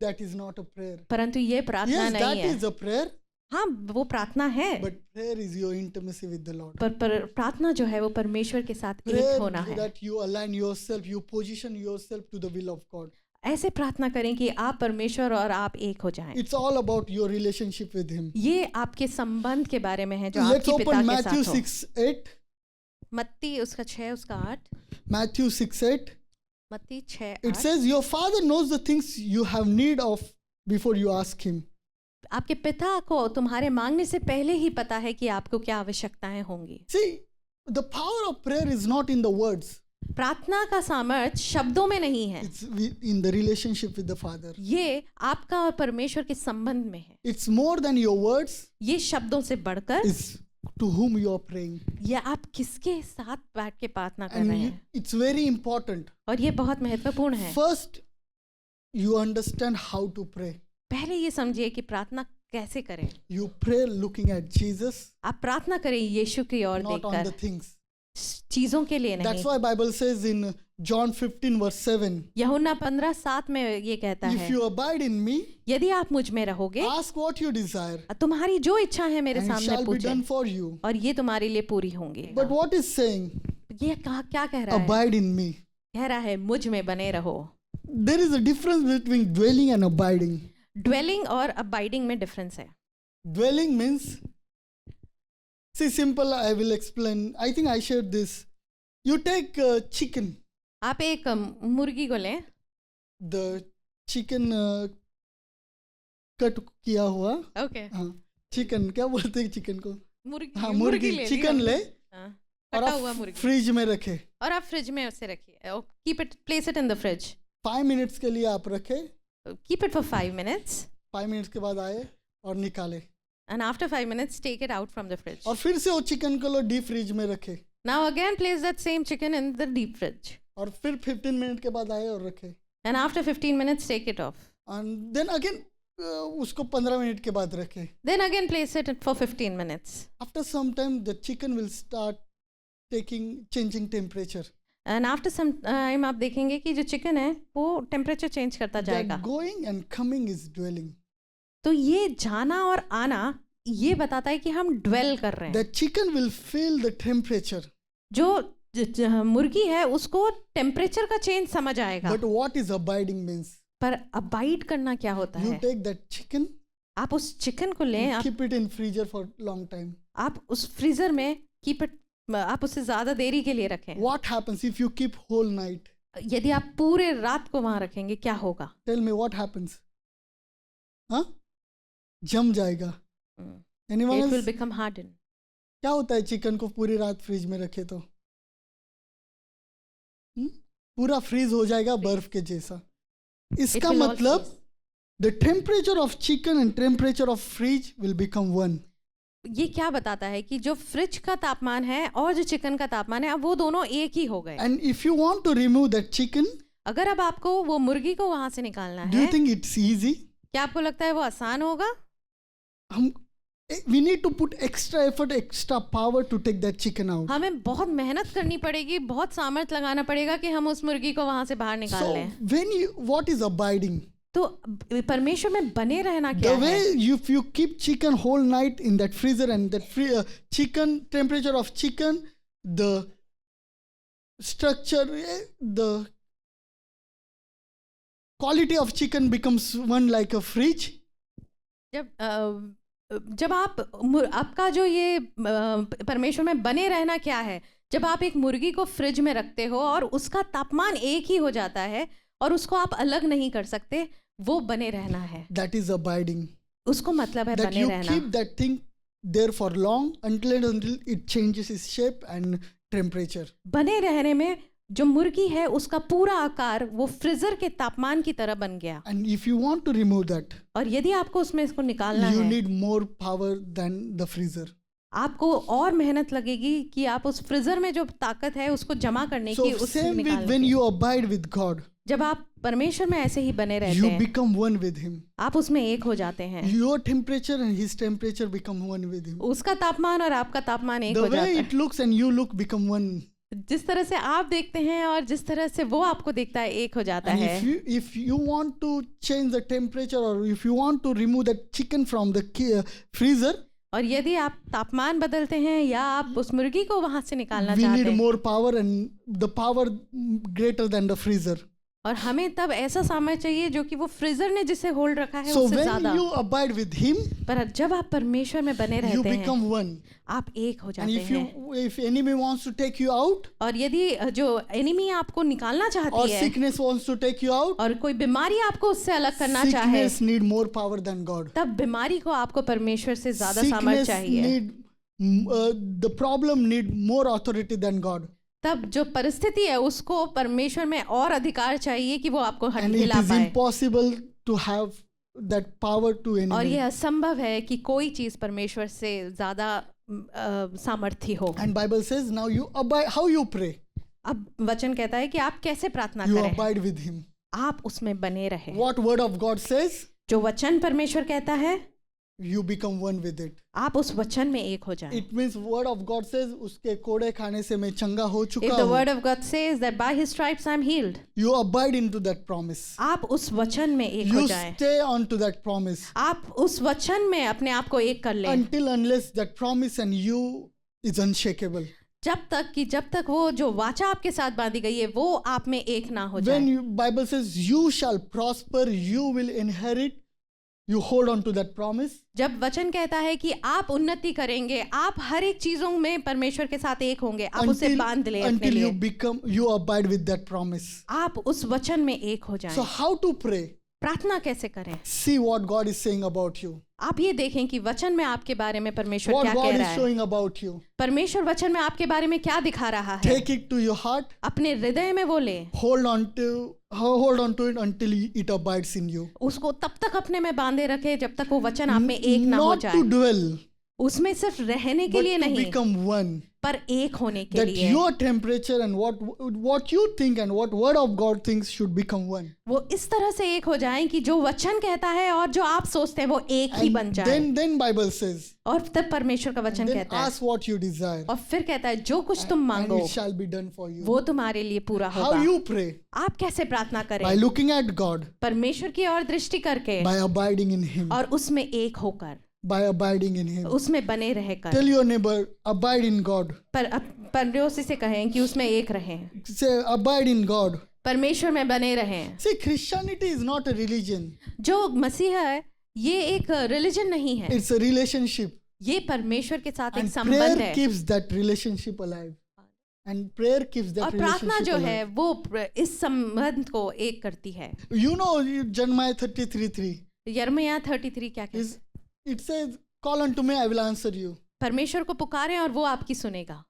that is not a prayer. परंतु ये प्रार्थना Yes, that नहीं है। is a prayer. हाँ, वो प्रार्थना है, But prayer is your intimacy with the Lord. पर प्रार्थना जो है वो परमेश्वर के साथ एक Prayer होना है। that you align yourself, you position yourself to the will of God. ऐसे प्रार्थना करें कि आप परमेश्वर और आप एक हो जाएं। It's all about your relationship with Him. ये आपके संबंध के बारे में है जो Let's आपके पिता open के Matthew साथ हो। 6:8. मत्ती उसका 6 उसका 8, Matthew 6:8. मत्ती 6 It 8। says, Your Father knows the things you have need of before you ask Him. आपके पिता को तुम्हारे मांगने से पहले ही पता है कि आपको क्या आवश्यकताएं होंगी। See, the power of prayer is not in the words, प्रार्थना का सामर्थ्य शब्दों में नहीं है, it's in the relationship with the Father. ये आपका और परमेश्वर के संबंध में है। It's more than your words, ये शब्दों से बढ़कर it's to whom you are praying. ये आप किसके साथ बैठ के प्रार्थना कर And रहे हैं, it's very important. और ये बहुत महत्वपूर्ण है। First, you understand how to pray. पहले ये समझिए कि प्रार्थना कैसे करें। You pray looking at Jesus, आप प्रार्थना करें यीशु की ओर not on the देखकर, things. चीजों के लिए That's नहीं। why Bible says in John 15 verse 7, यूहन्ना 15:7 में ये कहता if है, you abide in me, यदि आप मुझ में रहोगे, ask what you desire, तुम्हारी जो इच्छा है मेरे and it सामने shall be पूछे, done for you. और ये तुम्हारे लिए पूरी होंगी। But what is saying? ये क्या कह रहा है? Abide in me. कह रहा है मुझ में बने रहो। There is a difference between dwelling and abiding. Dwelling और अबाइडिंग में डिफरेंस है। Dwelling means, see, simple, I will explain. I think I shared this. You take chicken. आप एक मुर्गी को लें, The chicken कट किया हुआ, ओके, हाँ, चिकन क्या बोलते हैं चिकन को? मुर्गी, हाँ, मुर्गी, चिकन ले हाँ, और कटा हुआ आप मुर्गी, फ्रिज में रखे। और आप फ्रिज में उसे रखिए, keep it, place it in the fridge, 5 minutes के लिए आप रखे, keep it for 5 minutes, 5 minutes के बाद आए और निकाले, and after 5 minutes take it out from the fridge. और फिर से वो चिकन को लो डीप फ्रिज में रखे, Now again place that same chicken in the deep fridge, और फिर 15 मिनट के बाद आए और रखे, and after 15 minutes take it off. and then again उसको 15 मिनट के बाद रखे. Then again place it for 15 minutes. After some time the chicken will start changing temperature. And after some time आप देखेंगे कि जो चिकन है वो टेम्परेचर चेंज करता That जाएगा. going and coming is dwelling. तो ये जाना और आना ये बताता है कि हम ड्वेल कर रहे हैं. The chicken will feel the temperature. जो मुर्गी है उसको टेम्परेचर का चेंज समझ आएगा. But what is abiding means? पर अबाइड करना क्या होता You है? take that chicken, आप उस चिकन को लें, आप keep it in freezer for long time. उस फ्रीजर में कीप इट, आप उसे ज्यादा देरी के लिए रखें. What happens if you keep whole night? यदि आप पूरे रात को वहां रखेंगे क्या होगा? Tell me what happens? हाँ? जम जाएगा. Anyone it else? Will become harden. क्या होता है चिकन को पूरी रात फ्रिज में रखे तो? पूरा फ्रीज हो जाएगा बर्फ के जैसा. इसका मतलब the temperature of chicken and temperature of fridge will become one. ये क्या बताता है कि जो फ्रिज का तापमान है और जो चिकन का तापमान है अब वो दोनों एक ही हो गए. And if you want to remove that chicken, अगर अब आपको वो मुर्गी को वहां से निकालना do you है, think it's easy? क्या आपको लगता है वो आसान होगा? We need to put extra effort, extra power to take that chicken out. हमें बहुत मेहनत करनी पड़ेगी, बहुत सामर्थ लगाना पड़ेगा कि हम उस मुर्गी को वहां से बाहर निकाल So लें. what is abiding? तो परमेश्वर में बने रहना क्या The way है? if you keep chicken whole night in that freezer and that chicken temperature of chicken, the structure, the quality of chicken becomes one like a fridge. जब आपका जो ये परमेश्वर में बने रहना क्या है, जब आप एक मुर्गी को फ्रिज में रखते हो और उसका तापमान एक ही हो जाता है और उसको आप अलग नहीं कर सकते, वो बने रहना है. That is abiding. उसको मतलब है That बने you रहना. keep that thing there for long until it changes its shape and temperature. बने रहने में जो मुर्गी है उसका पूरा आकार वो फ्रीजर के तापमान की तरह बन गया. And if you want to remove that, और यदि आपको उसमें इसको निकालना you है, need more power than the freezer. आपको और मेहनत लगेगी कि आप उस फ्रीजर में जो ताकत है उसको जमा करने So की, उससे same with निकालने when की. you abide with God, जब आप परमेश्वर में ऐसे ही बने रहते you हैं, become one with Him. आप उसमें एक हो जाते हैं. Your temperature and His temperature become one with Him. उसका तापमान और आपका तापमान एक The हो जाता way है. it looks and you look become one. जिस तरह से आप देखते हैं और जिस तरह से वो आपको देखता है एक हो जाता And है. if you want to change the temperature or if you want to remove that chicken from the freezer, और यदि आप तापमान बदलते हैं या आप उस मुर्गी को वहां से निकालना we चाहते need हैं, more power and the power greater than the freezer. और हमें तब ऐसा सामर्थ्य चाहिए जो कि वो फ्रीजर ने जिसे होल्ड रखा है So उससे when ज्यादा. you abide with Him, पर जब आप परमेश्वर में बने you रहते हैं, become one. आप एक हो And जाते हैं. if enemy wants to take you out और यदि जो एनिमी आपको निकालना or चाहती है sickness wants to take you out, और कोई बीमारी आपको उससे अलग करना चाहे, sickness need more power than God. तब बीमारी को आपको परमेश्वर से ज्यादा सामर्थ Sickness चाहिए. need the problem need more authority than God. तब जो परिस्थिति है उसको परमेश्वर में और अधिकार चाहिए कि वो आपको And it हिला is पाए. impossible to have that power to और enemy. यह असंभव है कि कोई चीज परमेश्वर से ज्यादा सामर्थ्य हो. And Bible says now you abide. How you pray? अब वचन कहता है कि आप कैसे प्रार्थना You करें. abide with Him. आप उसमें बने रहे. What word of God says? जो वचन परमेश्वर कहता है You become one with it. आप उस वचन में एक हो जाएं. It means word of God says उसके कोड़े खाने से मैं चंगा हो If चुका the हूँ. word of God says that by his stripes I am healed, You abide into that promise. आप उस वचन में एक हो You जाएं. stay on to that promise आप उस वचन में अपने आप को एक कर लें. until unless that promise and you is unshakable. जब तक वो जो वाचा आपके साथ बांधी गई है वो आप में एक ना हो When जाए. you, Bible says you shall prosper, you will inherit. You hold on to that promise. जब वचन कहता है कि आप उन्नति करेंगे, आप हर एक चीजों में परमेश्वर के साथ एक होंगे, आप उसे बांध ले अपने until लिए. you abide with that promise. आप उस वचन में एक हो जाएं. So how to pray? प्रार्थना कैसे करें? See what God is saying about you. आप ये देखें कि वचन में आपके बारे में परमेश्वर What क्या God कह is रहा है. showing about you. परमेश्वर वचन में आपके बारे में क्या दिखा रहा है. Take it to your heart. अपने हृदय में वो ले, Hold on to it until it abides in you. उसको तब तक अपने में बांधे रखे जब तक वो वचन आप में एक ना हो Not जाए. to dwell, उसमें सिर्फ रहने के but लिए to नहीं, become one. पर एक होने के that लिए। your temperature and what you think and what word of God thinks should become one. वो इस तरह से एक हो जाएं कि जो वचन कहता है और जो आप सोचते हैं वो एक ही बन And जाए। then Bible says, और तब परमेश्वर का वचन then कहता है, ask what you desire और फिर कहता है जो कुछ तुम and मांगो it shall be done for you. वो तुम्हारे लिए पूरा How होगा। you pray? आप कैसे प्रार्थना करें? By looking at God, परमेश्वर की ओर दृष्टि करके by abiding in Him, और उसमें एक होकर, by abiding in Him. उसमें बने रहकर। Tell your neighbor, abide in God. पड़ोसी से कहें कि उसमें एक रहें, Say, abide in God. परमेश्वर में बने रहें। See, Christianity is not a religion. जो मसीह है ये एक रिलीजन नहीं है, It's a relationship. ये परमेश्वर के साथ एक And संबंध prayer है। keeps that relationship alive. And prayer keeps that और प्रार्थना relationship जो alive. है वो इस संबंध को एक करती है। You know, Jeremiah 33:3. यिर्मयाह 33 क्या कहता है? It says, call unto me, I will answer you. परमेश्वर को पुकारें और वो आपकी सुनेगा।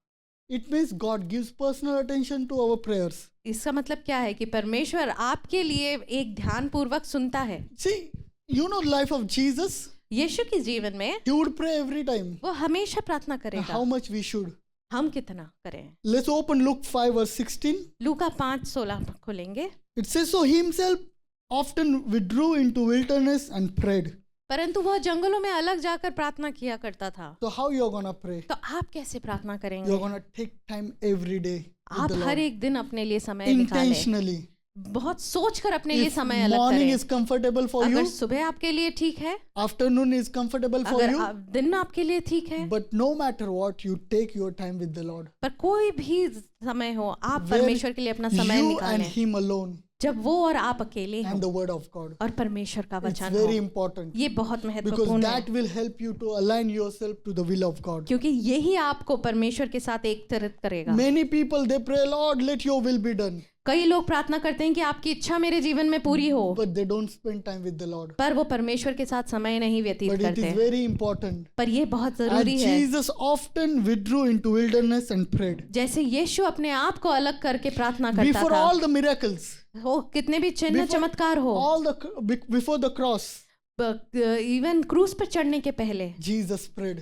It means God gives personal attention to our prayers. इसका मतलब क्या है कि परमेश्वर आपके लिए एक ध्यान पूर्वक सुनता है। See, you know the life of Jesus? यीशु के जीवन में He would pray every time. वो हमेशा प्रार्थना Now, करेगा। how much we should? हम कितना करें? Let's open Luke 5:16. लूका 5:16 खोलेंगे। It says, so he himself often withdrew into wilderness and prayed. परंतु वह जंगलों में अलग जाकर प्रार्थना किया करता था। So how you're gonna pray? तो आप कैसे प्रार्थना करेंगे? You're gonna take time every day with आप the हर Lord. एक दिन अपने लिए समय निकालें, Intentionally. बहुत सोच कर अपने लिए If समय अलग morning करें। is comfortable for अगर you, सुबह आपके लिए ठीक है, afternoon is comfortable for अगर you, दिन आपके लिए ठीक है, but no matter what, you take your time with the Lord. पर कोई भी समय हो आप Where परमेश्वर के लिए अपना समय You and निकालें, Him alone जब वो और आप अकेले and हो the Word of God. और परमेश्वर का It's वचन very हो। important ये बहुत because महत्वपूर्ण है, that will help you to align yourself to the will of God. क्योंकि यही आपको परमेश्वर के साथ एक तरह करेगा। Many people they pray, Lord, let your will be done, कई लोग प्रार्थना करते हैं कि आपकी इच्छा मेरे जीवन में पूरी हो, but they don't spend time with the Lord. पर वो परमेश्वर के साथ समय नहीं व्यतीत But it करते। is very important. पर ये बहुत And जरूरी है। Jesus often withdrew into wilderness and prayed. जैसे यीशु अपने आप को अलग करके प्रार्थना करता Before था, all the miracles, हो कितने भी चिन्ह Before चमत्कार हो, before the cross, इवन क्रूस पर चढ़ने के पहले Jesus prayed.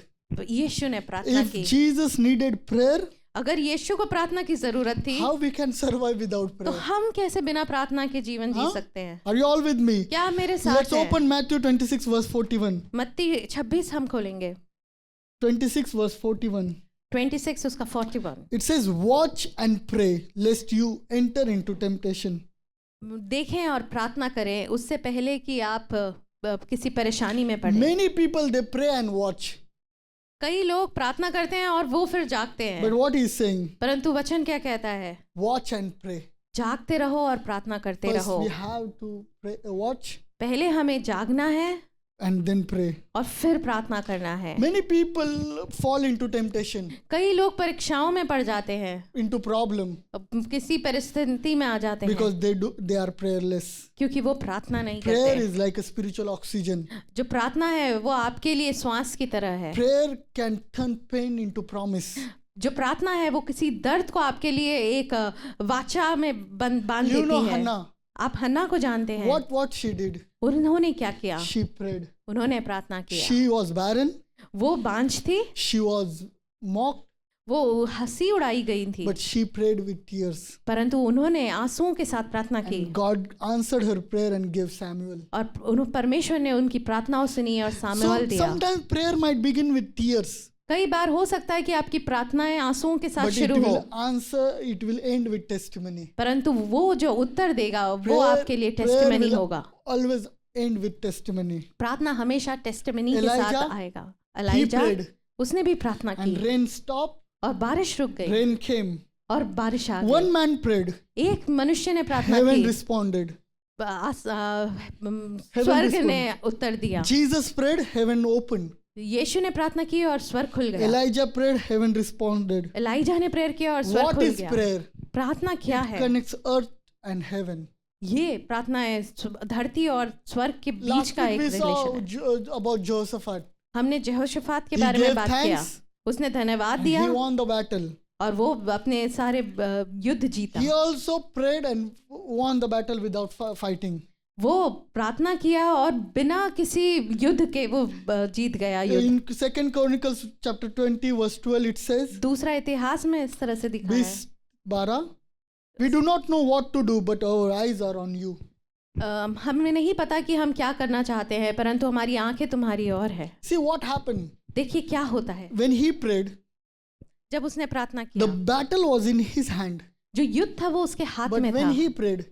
यीशु ने प्रार्थना If की। Jesus needed prayer, अगर यीशु को प्रार्थना की जरूरत थी how we can survive without तो prayer? हम कैसे बिना प्रार्थना के जीवन जी हाँ? सकते हैं? Are you all with me? क्या आप मेरे साथ Let's हैं? open Matthew 26:41. मत्ती 26 हम खोलेंगे, 26:41. 26 उसका 41। It says, watch and pray lest you enter into temptation. देखें और प्रार्थना करें उससे पहले कि आप किसी परेशानी में पड़े। Many people they pray and watch. कई लोग प्रार्थना करते हैं और वो फिर जागते But हैं, what he's saying, परंतु वचन क्या कहता है? watch and pray. जागते रहो और प्रार्थना करते First रहो। we have to pray, watch पहले हमें जागना है and then pray. और फिर प्रार्थना करना है। Many people fall into temptation, कई लोग परीक्षाओं में पड़ जाते हैं, into problem किसी परिस्थिति में आ जाते हैं because they are prayerless. क्योंकि वो प्रार्थना नहीं Prayer करते। is like a spiritual oxygen. जो प्रार्थना है वो आपके लिए श्वास की तरह है। Prayer can turn pain into promise. जो प्रार्थना है वो किसी दर्द को आपके लिए एक वाचा में बांध You know देती है। Hannah, आप हन्ना को जानते हैं, what she did? उन्होंने क्या किया? She prayed. उन्होंने प्रार्थना किया। She was barren, वो बांझ थी, she was mocked, वो हंसी उड़ाई गई थी, but she prayed with tears. परंतु उन्होंने आंसुओं के साथ प्रार्थना की And God answered her prayer and gave Samuel. और परमेश्वर ने उनकी प्रार्थनाओं सुनी और So सामुएल दिया। sometimes prayer might begin with tears, कई बार हो सकता है कि आपकी प्रार्थनाएं आंसुओं के साथ but it शुरू हो, will end with testimony. परंतु वो जो उत्तर देगा वो Prayer- आपके लिए prayer टेस्टिमनी will होगा। always end with testimony. प्रार्थना हमेशा टेस्टिमनी के साथ Elijah, आएगा। He एलाइजा prayed उसने भी प्रार्थना की and rain stopped, और बारिश रुक गई rain came. और बारिश आ One गई। man prayed, एक मनुष्य ने प्रार्थना heaven की, responded. स्वर्ग ने उत्तर दिया। Jesus prayed, heaven opened. यीशु ने प्रार्थना की और स्वर्ग खुल गया। Elijah prayed, heaven responded. Elijah ने प्रेयर किया और स्वर्ग What खुल is गया। prayer? प्रार्थना क्या है? Connects earth and heaven. ये प्रार्थना है धरती और स्वर्ग के बीच Last का week एक we saw रिलेशन है। about Jehoshaphat. हमने यहोशाफात के He बारे में gave बात किया, thanks उसने धन्यवाद and दिया he won the battle. और वो अपने सारे युद्ध जीता। He also prayed and won the battle without fighting. वो प्रार्थना किया और बिना किसी युद्ध के वो जीत गया युद्ध। In 2 Chronicles chapter 20 verse 12 it says, दूसरा इतिहास में इस तरह से दिखा है। 20:12, we do not know what to do but our eyes are on you. हमें नहीं पता कि हम क्या करना चाहते हैं, परंतु हमारी आंखें तुम्हारी ओर है। See what happened देखिए क्या होता है। when he prayed. जब उसने प्रार्थना The किया, battle was in his hand, जो युद्ध था वो उसके हाथ but में when था, he prayed,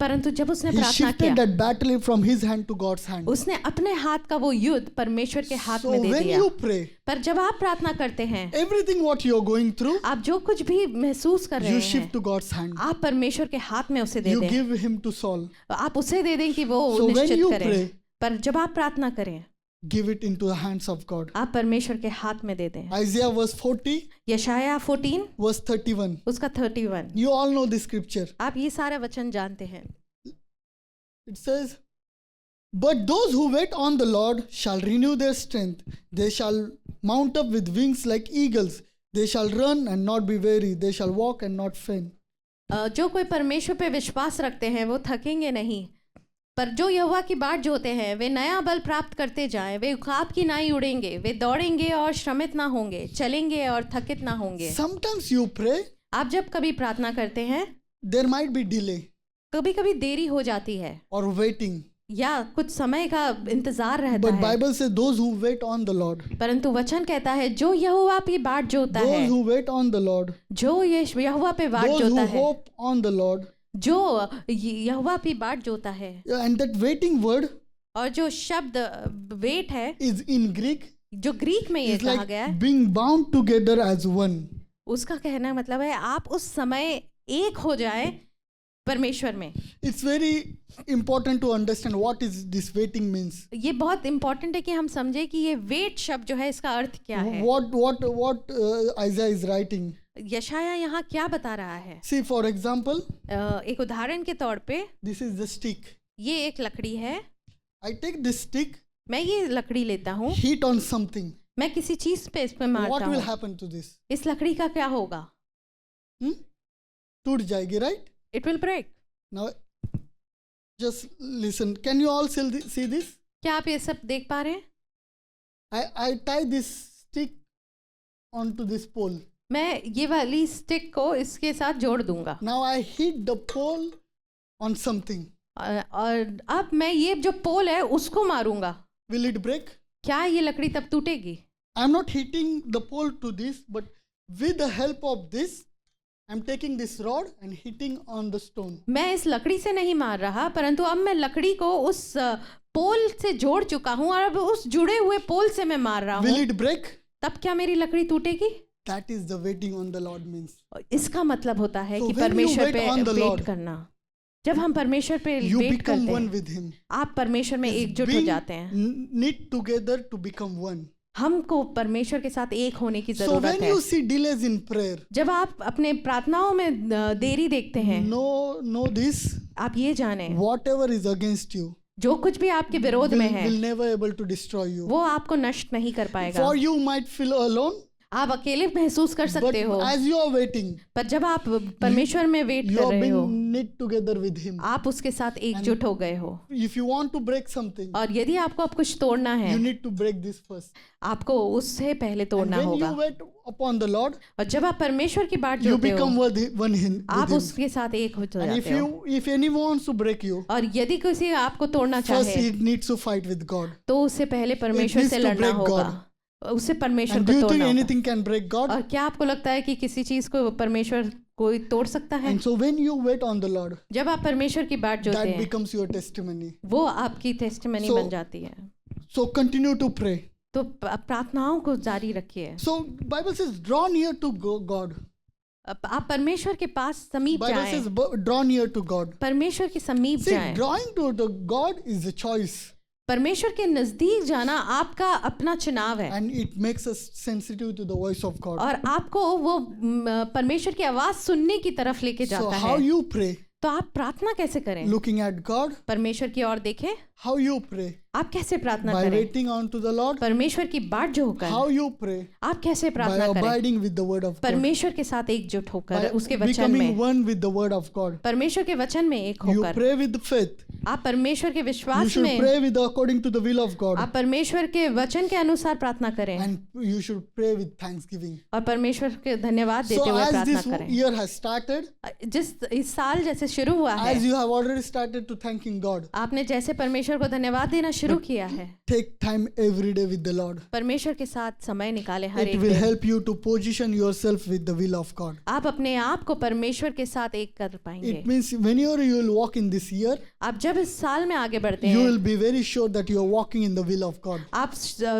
परंतु जब उसने he प्रार्थना shifted किया, that battle from his hand to God's hand. उसने अपने हाथ का वो युद्ध परमेश्वर के हाथ So में दे when दिया। you pray, पर जब आप प्रार्थना करते हैं, everything what you are going through, आप जो कुछ भी महसूस कर रहे you हैं, shift to God's hand. आप परमेश्वर के हाथ में उसे दे You दें। give him to Saul. आप उसे दे दें कि वो So when निश्चित you करें। pray, पर जब आप प्रार्थना करें, give it into the hands of God. आप परमेश्वर के हाथ में दे दें। Isaiah verse 40 यशाया 14 verse 31. उसका 31। You all know this scripture. आप ये सारा वचन जानते हैं। It says, but those who wait on the Lord shall renew their strength. They shall mount up with wings like eagles. They shall run and not be weary. They shall walk and not faint. जो कोई परमेश्वर पे विश्वास रखते हैं वो थकेंगे नहीं, पर जो यहोवा की बाट जोते हैं वे नया बल प्राप्त करते जाएं। वे उकाब की नाई उड़ेंगे, वे दौड़ेंगे और श्रमित ना होंगे, चलेंगे और थकित ना होंगे। Sometimes you pray, आप जब कभी प्रार्थना करते हैं, there might be delay कभी कभी देरी हो जाती है or waiting. या कुछ समय का इंतजार रहता But है, Bible says those who wait on the Lord, परंतु वचन कहता है जो यहोवा पे बाट जोता है, those who wait on the Lord, जो यहोवा पे बाट those जोता who है, hope on the Lord. जो यहोवा पे बाट जोता है। And that waiting word और जो शब्द वेट है, is in Greek, जो ग्रीक में ये is कहा like गया है, being bound together as one. उसका कहना मतलब है आप उस समय एक हो जाए परमेश्वर में। It's very important to understand what is this waiting means. ये बहुत इंपॉर्टेंट है कि हम समझे कि ये वेट शब्द जो है इसका अर्थ क्या है। What Isaiah is writing. यशाया यहाँ क्या बता रहा है। See, for example, एक उदाहरण के तौर पे this is the stick. ये एक लकड़ी है, I take this stick, मैं ये लकड़ी लेता हूँ, hit on something. मैं किसी चीज पे इस पे मारता What will हूँ, happen to this? इस लकड़ी का क्या होगा? टूट जाएगी, right? It will break. Now, just listen. Can you all see this? क्या आप ये सब देख पा रहे हैं? I tie this stick onto this pole. मैं ये वाली स्टिक को इसके साथ जोड़ दूंगा। Now I hit the pole on something. और अब मैं ये जो पोल है उसको मारूंगा, Will it break? क्या ये लकड़ी तब टूटेगी? I'm not hitting the pole to this, but with the help of this, I'm taking this rod and hitting on the stone. मैं इस लकड़ी से नहीं मार रहा, परंतु अब मैं लकड़ी को उस पोल से जोड़ चुका हूँ और अब उस जुड़े हुए पोल से मैं मार रहा Will हूँ। it break? तब क्या मेरी लकड़ी टूटेगी? That is the waiting on the Lord means. इसका मतलब होता है So कि when you परमेश्वर wait पे on the वेट Lord, करना। जब हम परमेश्वर पे You वेट become करते one हैं, with Him. आप परमेश्वर में एकजुट हो Being जाते हैं। knit together to become one. हमको परमेश्वर के साथ एक होने की So जरूरत when है। you see delays in prayer, जब आप अपने प्रार्थनाओं में देरी देखते हैं, know this, आप ये जाने whatever is against you जो कुछ भी आपके विरोध में है will never able to destroy you. वो आपको नष्ट नहीं कर पाएगा। For you might feel alone, आप अकेले महसूस कर but सकते हो, as you are waiting, पर जब आप परमेश्वर में वेट you कर are रहे हो, being knit together with Him. आप उसके साथ एकजुट हो गए हो। If you want to break something, और यदि आपको अब कुछ तोड़ना है, you need to break this first. आपको उससे पहले And तोड़ना when होगा। you wait upon the Lord, और जब आप परमेश्वर की बात you जोड़ते हो, become one with आप Him. उसके साथ एक हो And जाते हो। if anyone wants to break you, और यदि किसी आपको तोड़ना first चाहे, it needs to fight with God. तो उससे पहले परमेश्वर needs से to लड़ना break होगा, God. उससे परमेश्वर And को do you think तोड़ना होगा। anything can break God? और क्या आपको लगता है कि किसी चीज को परमेश्वर कोई तोड़ सकता है? And so when you wait on the Lord, जब आप परमेश्वर की बात जोड़ते that हैं, becomes your testimony. वो आपकी टेस्टिमनी So- बन जाती है। So continue to pray. तो प्रार्थनाओं को जारी रखिए। So Bible says, draw near to God. आप परमेश्वर के पास समीप Bible जाएं, says, draw near to God. परमेश्वर के समीप See, जाएं। drawing to the God is a choice, परमेश्वर के नजदीक जाना आपका अपना चुनाव है, and it makes us sensitive to the voice of God. और आपको वो परमेश्वर की आवाज सुनने की तरफ लेके So जाता how है। you pray, तो आप प्रार्थना कैसे करें? looking at God, परमेश्वर की ओर देखें। how you pray, आप कैसे प्रार्थना By करें? waiting on to the Lord. परमेश्वर की बाट जो होकर How you pray? आप कैसे By प्रार्थना करें? abiding with the word of God. परमेश्वर के साथ एकजुट होकर By उसके वचन becoming में, one with the word of God. परमेश्वर के वचन में एक You होकर pray with faith. आप परमेश्वर के You विश्वास should में, pray with according to the will of God. आप परमेश्वर के वचन के अनुसार प्रार्थना करें And you should pray with thanksgiving. और परमेश्वर के धन्यवाद So देते हुए as प्रार्थना this करें। year has started, जिस इस साल जैसे शुरू हुआ है, as you have already started to thanking God, आपने जैसे परमेश्वर को धन्यवाद देना शुरू किया है, take time every day with the Lord. परमेश्वर के साथ समय निकाले हर It एक will दिन। help you to position yourself with the will of God. आप अपने आप को परमेश्वर के साथ एक कर पाएंगे। It means whenever you will walk in this year, आप जब इस साल में आगे बढ़ते you हैं, will be very sure that you are walking in the will of God. आप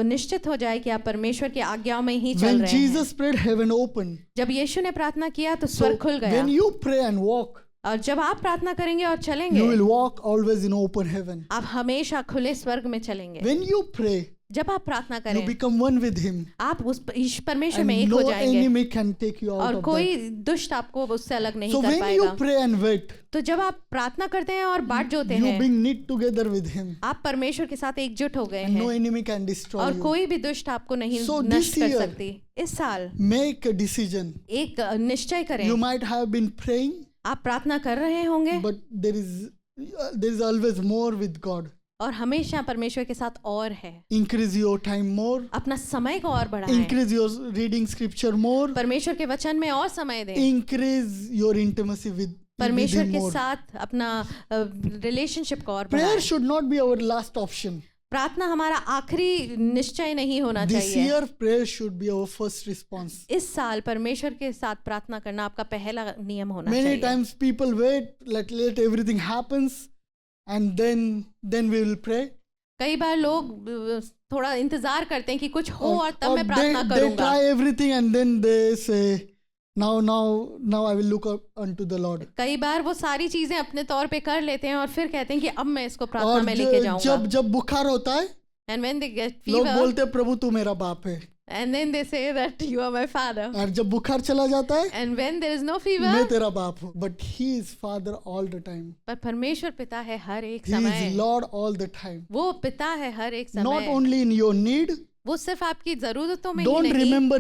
निश्चित हो जाए कि आप परमेश्वर की आज्ञाओं में ही चल When रहे हैं। Jesus prayed, heaven opened. जब यीशु ने प्रार्थना किया तो So स्वर्ग खुल गया, when you pray and walk, और जब आप प्रार्थना करेंगे और चलेंगे, you will walk always in open heaven. आप हमेशा खुले स्वर्ग में चलेंगे। When you pray, जब आप प्रार्थना you करें, become one with Him, आप उस परमेश्वर and में एक हो no जाएंगे enemy can take you out और of that. कोई दुष्ट आपको उससे अलग नहीं So कर when you पाएगा। pray and wait, तो जब आप प्रार्थना करते हैं और बाट जोते you हैं, being knit together with Him, आप परमेश्वर के साथ एकजुट हो गए and no हैं enemy can destroy और you. कोई भी दुष्ट आपको नहीं So नष्ट this कर year, सकती। इस साल Make a decision. एक निश्चय करें। You might have been praying, आप प्रार्थना कर रहे होंगे but there is always more with God. और हमेशा परमेश्वर के साथ और है। Increase your time more. अपना समय को और बढ़ाएं, Increase your reading scripture more. परमेश्वर के वचन में और समय दें, Increase your intimacy with परमेश्वर Him के more. साथ अपना रिलेशनशिप को और Prayer बढ़ाएं। should not be our last option. प्रार्थना हमारा आखिरी निश्चय नहीं होना This चाहिए। year, prayer should be our first response. इस साल परमेश्वर के साथ प्रार्थना करना आपका पहला नियम होना Many चाहिए। times people wait, let everything happens, and then we will pray. कई बार लोग थोड़ा इंतजार करते हैं कि कुछ हो और तब Or मैं प्रार्थना they करूंगा। try everything and then they say, now I will look up unto the Lord. कई बार वो सारी चीजें अपने तौर पे कर लेते हैं और फिर कहते हैं कि अब मैं इसको प्रार्थना और में लेके जाऊंगा। जब बुखार होता है, And when they get लोग fever, बोलते हैं प्रभु तू मेरा बाप है, and then they say that you are my father. और जब बुखार चला जाता है, And when there is no fever, मैं तेरा बाप हूँ. But He is Father all the time. पर परमेश्वर पिता है हर एक He is समय। Lord all the time. वो पिता है हर एक Not समय। only in your need. वो सिर्फ आपकी जरूरतों में ही Don't नहीं, remember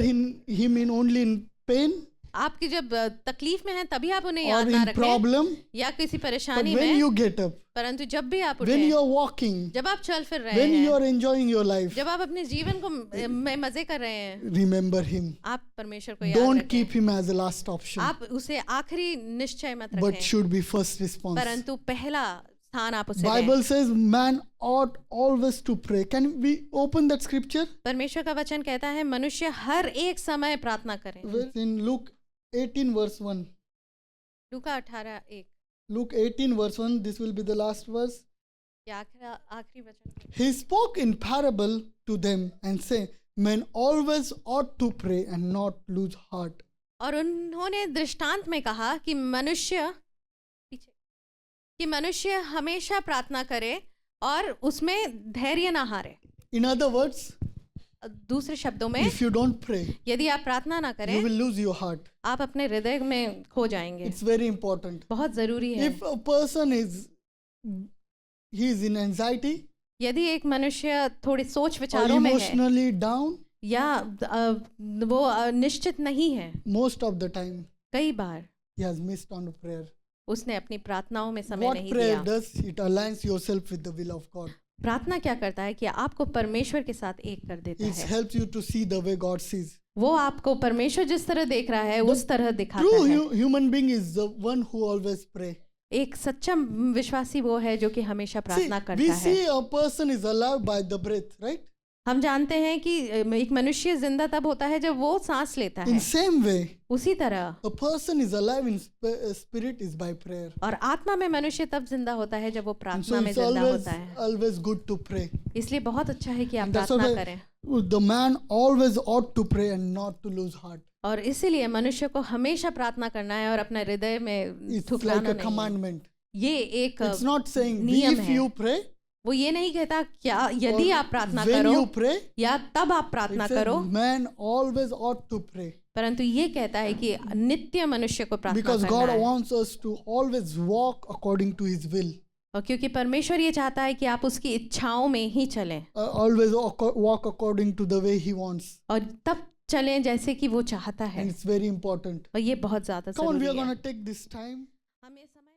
Him in only in pain आपकी जब तकलीफ में है तभी आप उन्हें or याद ना in रखें problem. या किसी But परेशानी when में, you get up, परंतु जब भी आप when you उठे, are walking, जब आप चल फिर रहे when you हैं, are enjoying your life, जब आप अपने जीवन को में मजे कर रहे हैं, remember Him. आप परमेश्वर को याद Don't रखें। keep Him as a last option, आप उसे आखिरी निश्चय मत but रखें, should be first response. परंतु पहला स्थान आप उसे दें। Bible says man ought always to pray. Can we open that scripture? परमेश्वर का वचन कहता है मनुष्य हर एक समय प्रार्थना करें। It's in Luke 18 verse 1. Luka 18:1 Luke 18 verse 1. This will be the last verse. ये आखिरी वचन। He spoke in parable to them and said, men always ought to pray and not lose heart. और उन्होंने दृष्टांत में कहा कि मनुष्य हमेशा प्रार्थना करे और उसमें धैर्य ना हारे। In other words, दूसरे शब्दों में, if you don't pray, यदि आप प्रार्थना ना you करें, will lose your heart. आप अपने हृदय में खो जाएंगे। It's very important. बहुत जरूरी है। If a person he is in anxiety यदि एक मनुष्य थोड़ी सोच or विचारों में है emotionally down, या वो निश्चित नहीं है, most of the time कई बार he has missed on prayer. उसने अपनी प्रार्थनाओं में समय What नहीं prayer दिया। does, it aligns yourself with the will of God. प्रार्थना क्या करता है कि आपको परमेश्वर के साथ एक कर देता It है। helps you to see the way God sees. वो आपको परमेश्वर जिस तरह देख रहा है उस तरह दिखाता True है। human being is the one who always pray. एक सच्चा विश्वासी वो है जो कि हमेशा See, प्रार्थना we करता है। see a person is alive by the breath, right? हम जानते हैं कि एक मनुष्य जिंदा तब होता है जब वो सांस लेता है। In same way, उसी तरह a person is alive in spirit is by prayer. और आत्मा में मनुष्य तब जिंदा होता है जब वो And प्रार्थना so में it's जिंदा always होता है। always good to pray. इसलिए बहुत अच्छा है कि आप And that's प्रार्थना why करें। the man always ought to pray and not to lose heart. और इसीलिए मनुष्य को हमेशा प्रार्थना करना है और अपना हृदय में It's like ठुकराना a नहीं है। commandment. ये एक It's not saying नियम if है। you pray वो ये नहीं कहता क्या यदि or आप प्रार्थना when करो you pray. या तब आप प्रार्थना It says करो, man always ought to pray. परंतु ये कहता है कि नित्य मनुष्य को प्रार्थना Because करना God है। wants us to always walk according to His will. और क्योंकि परमेश्वर ये चाहता है कि आप उसकी इच्छाओं में ही चलें always walk according to the way He wants. और तब चलें जैसे कि वो चाहता है And it's very important. और ये बहुत ज़्यादा Come on, we are ज़रूरी going है। to take this time. हम ये समय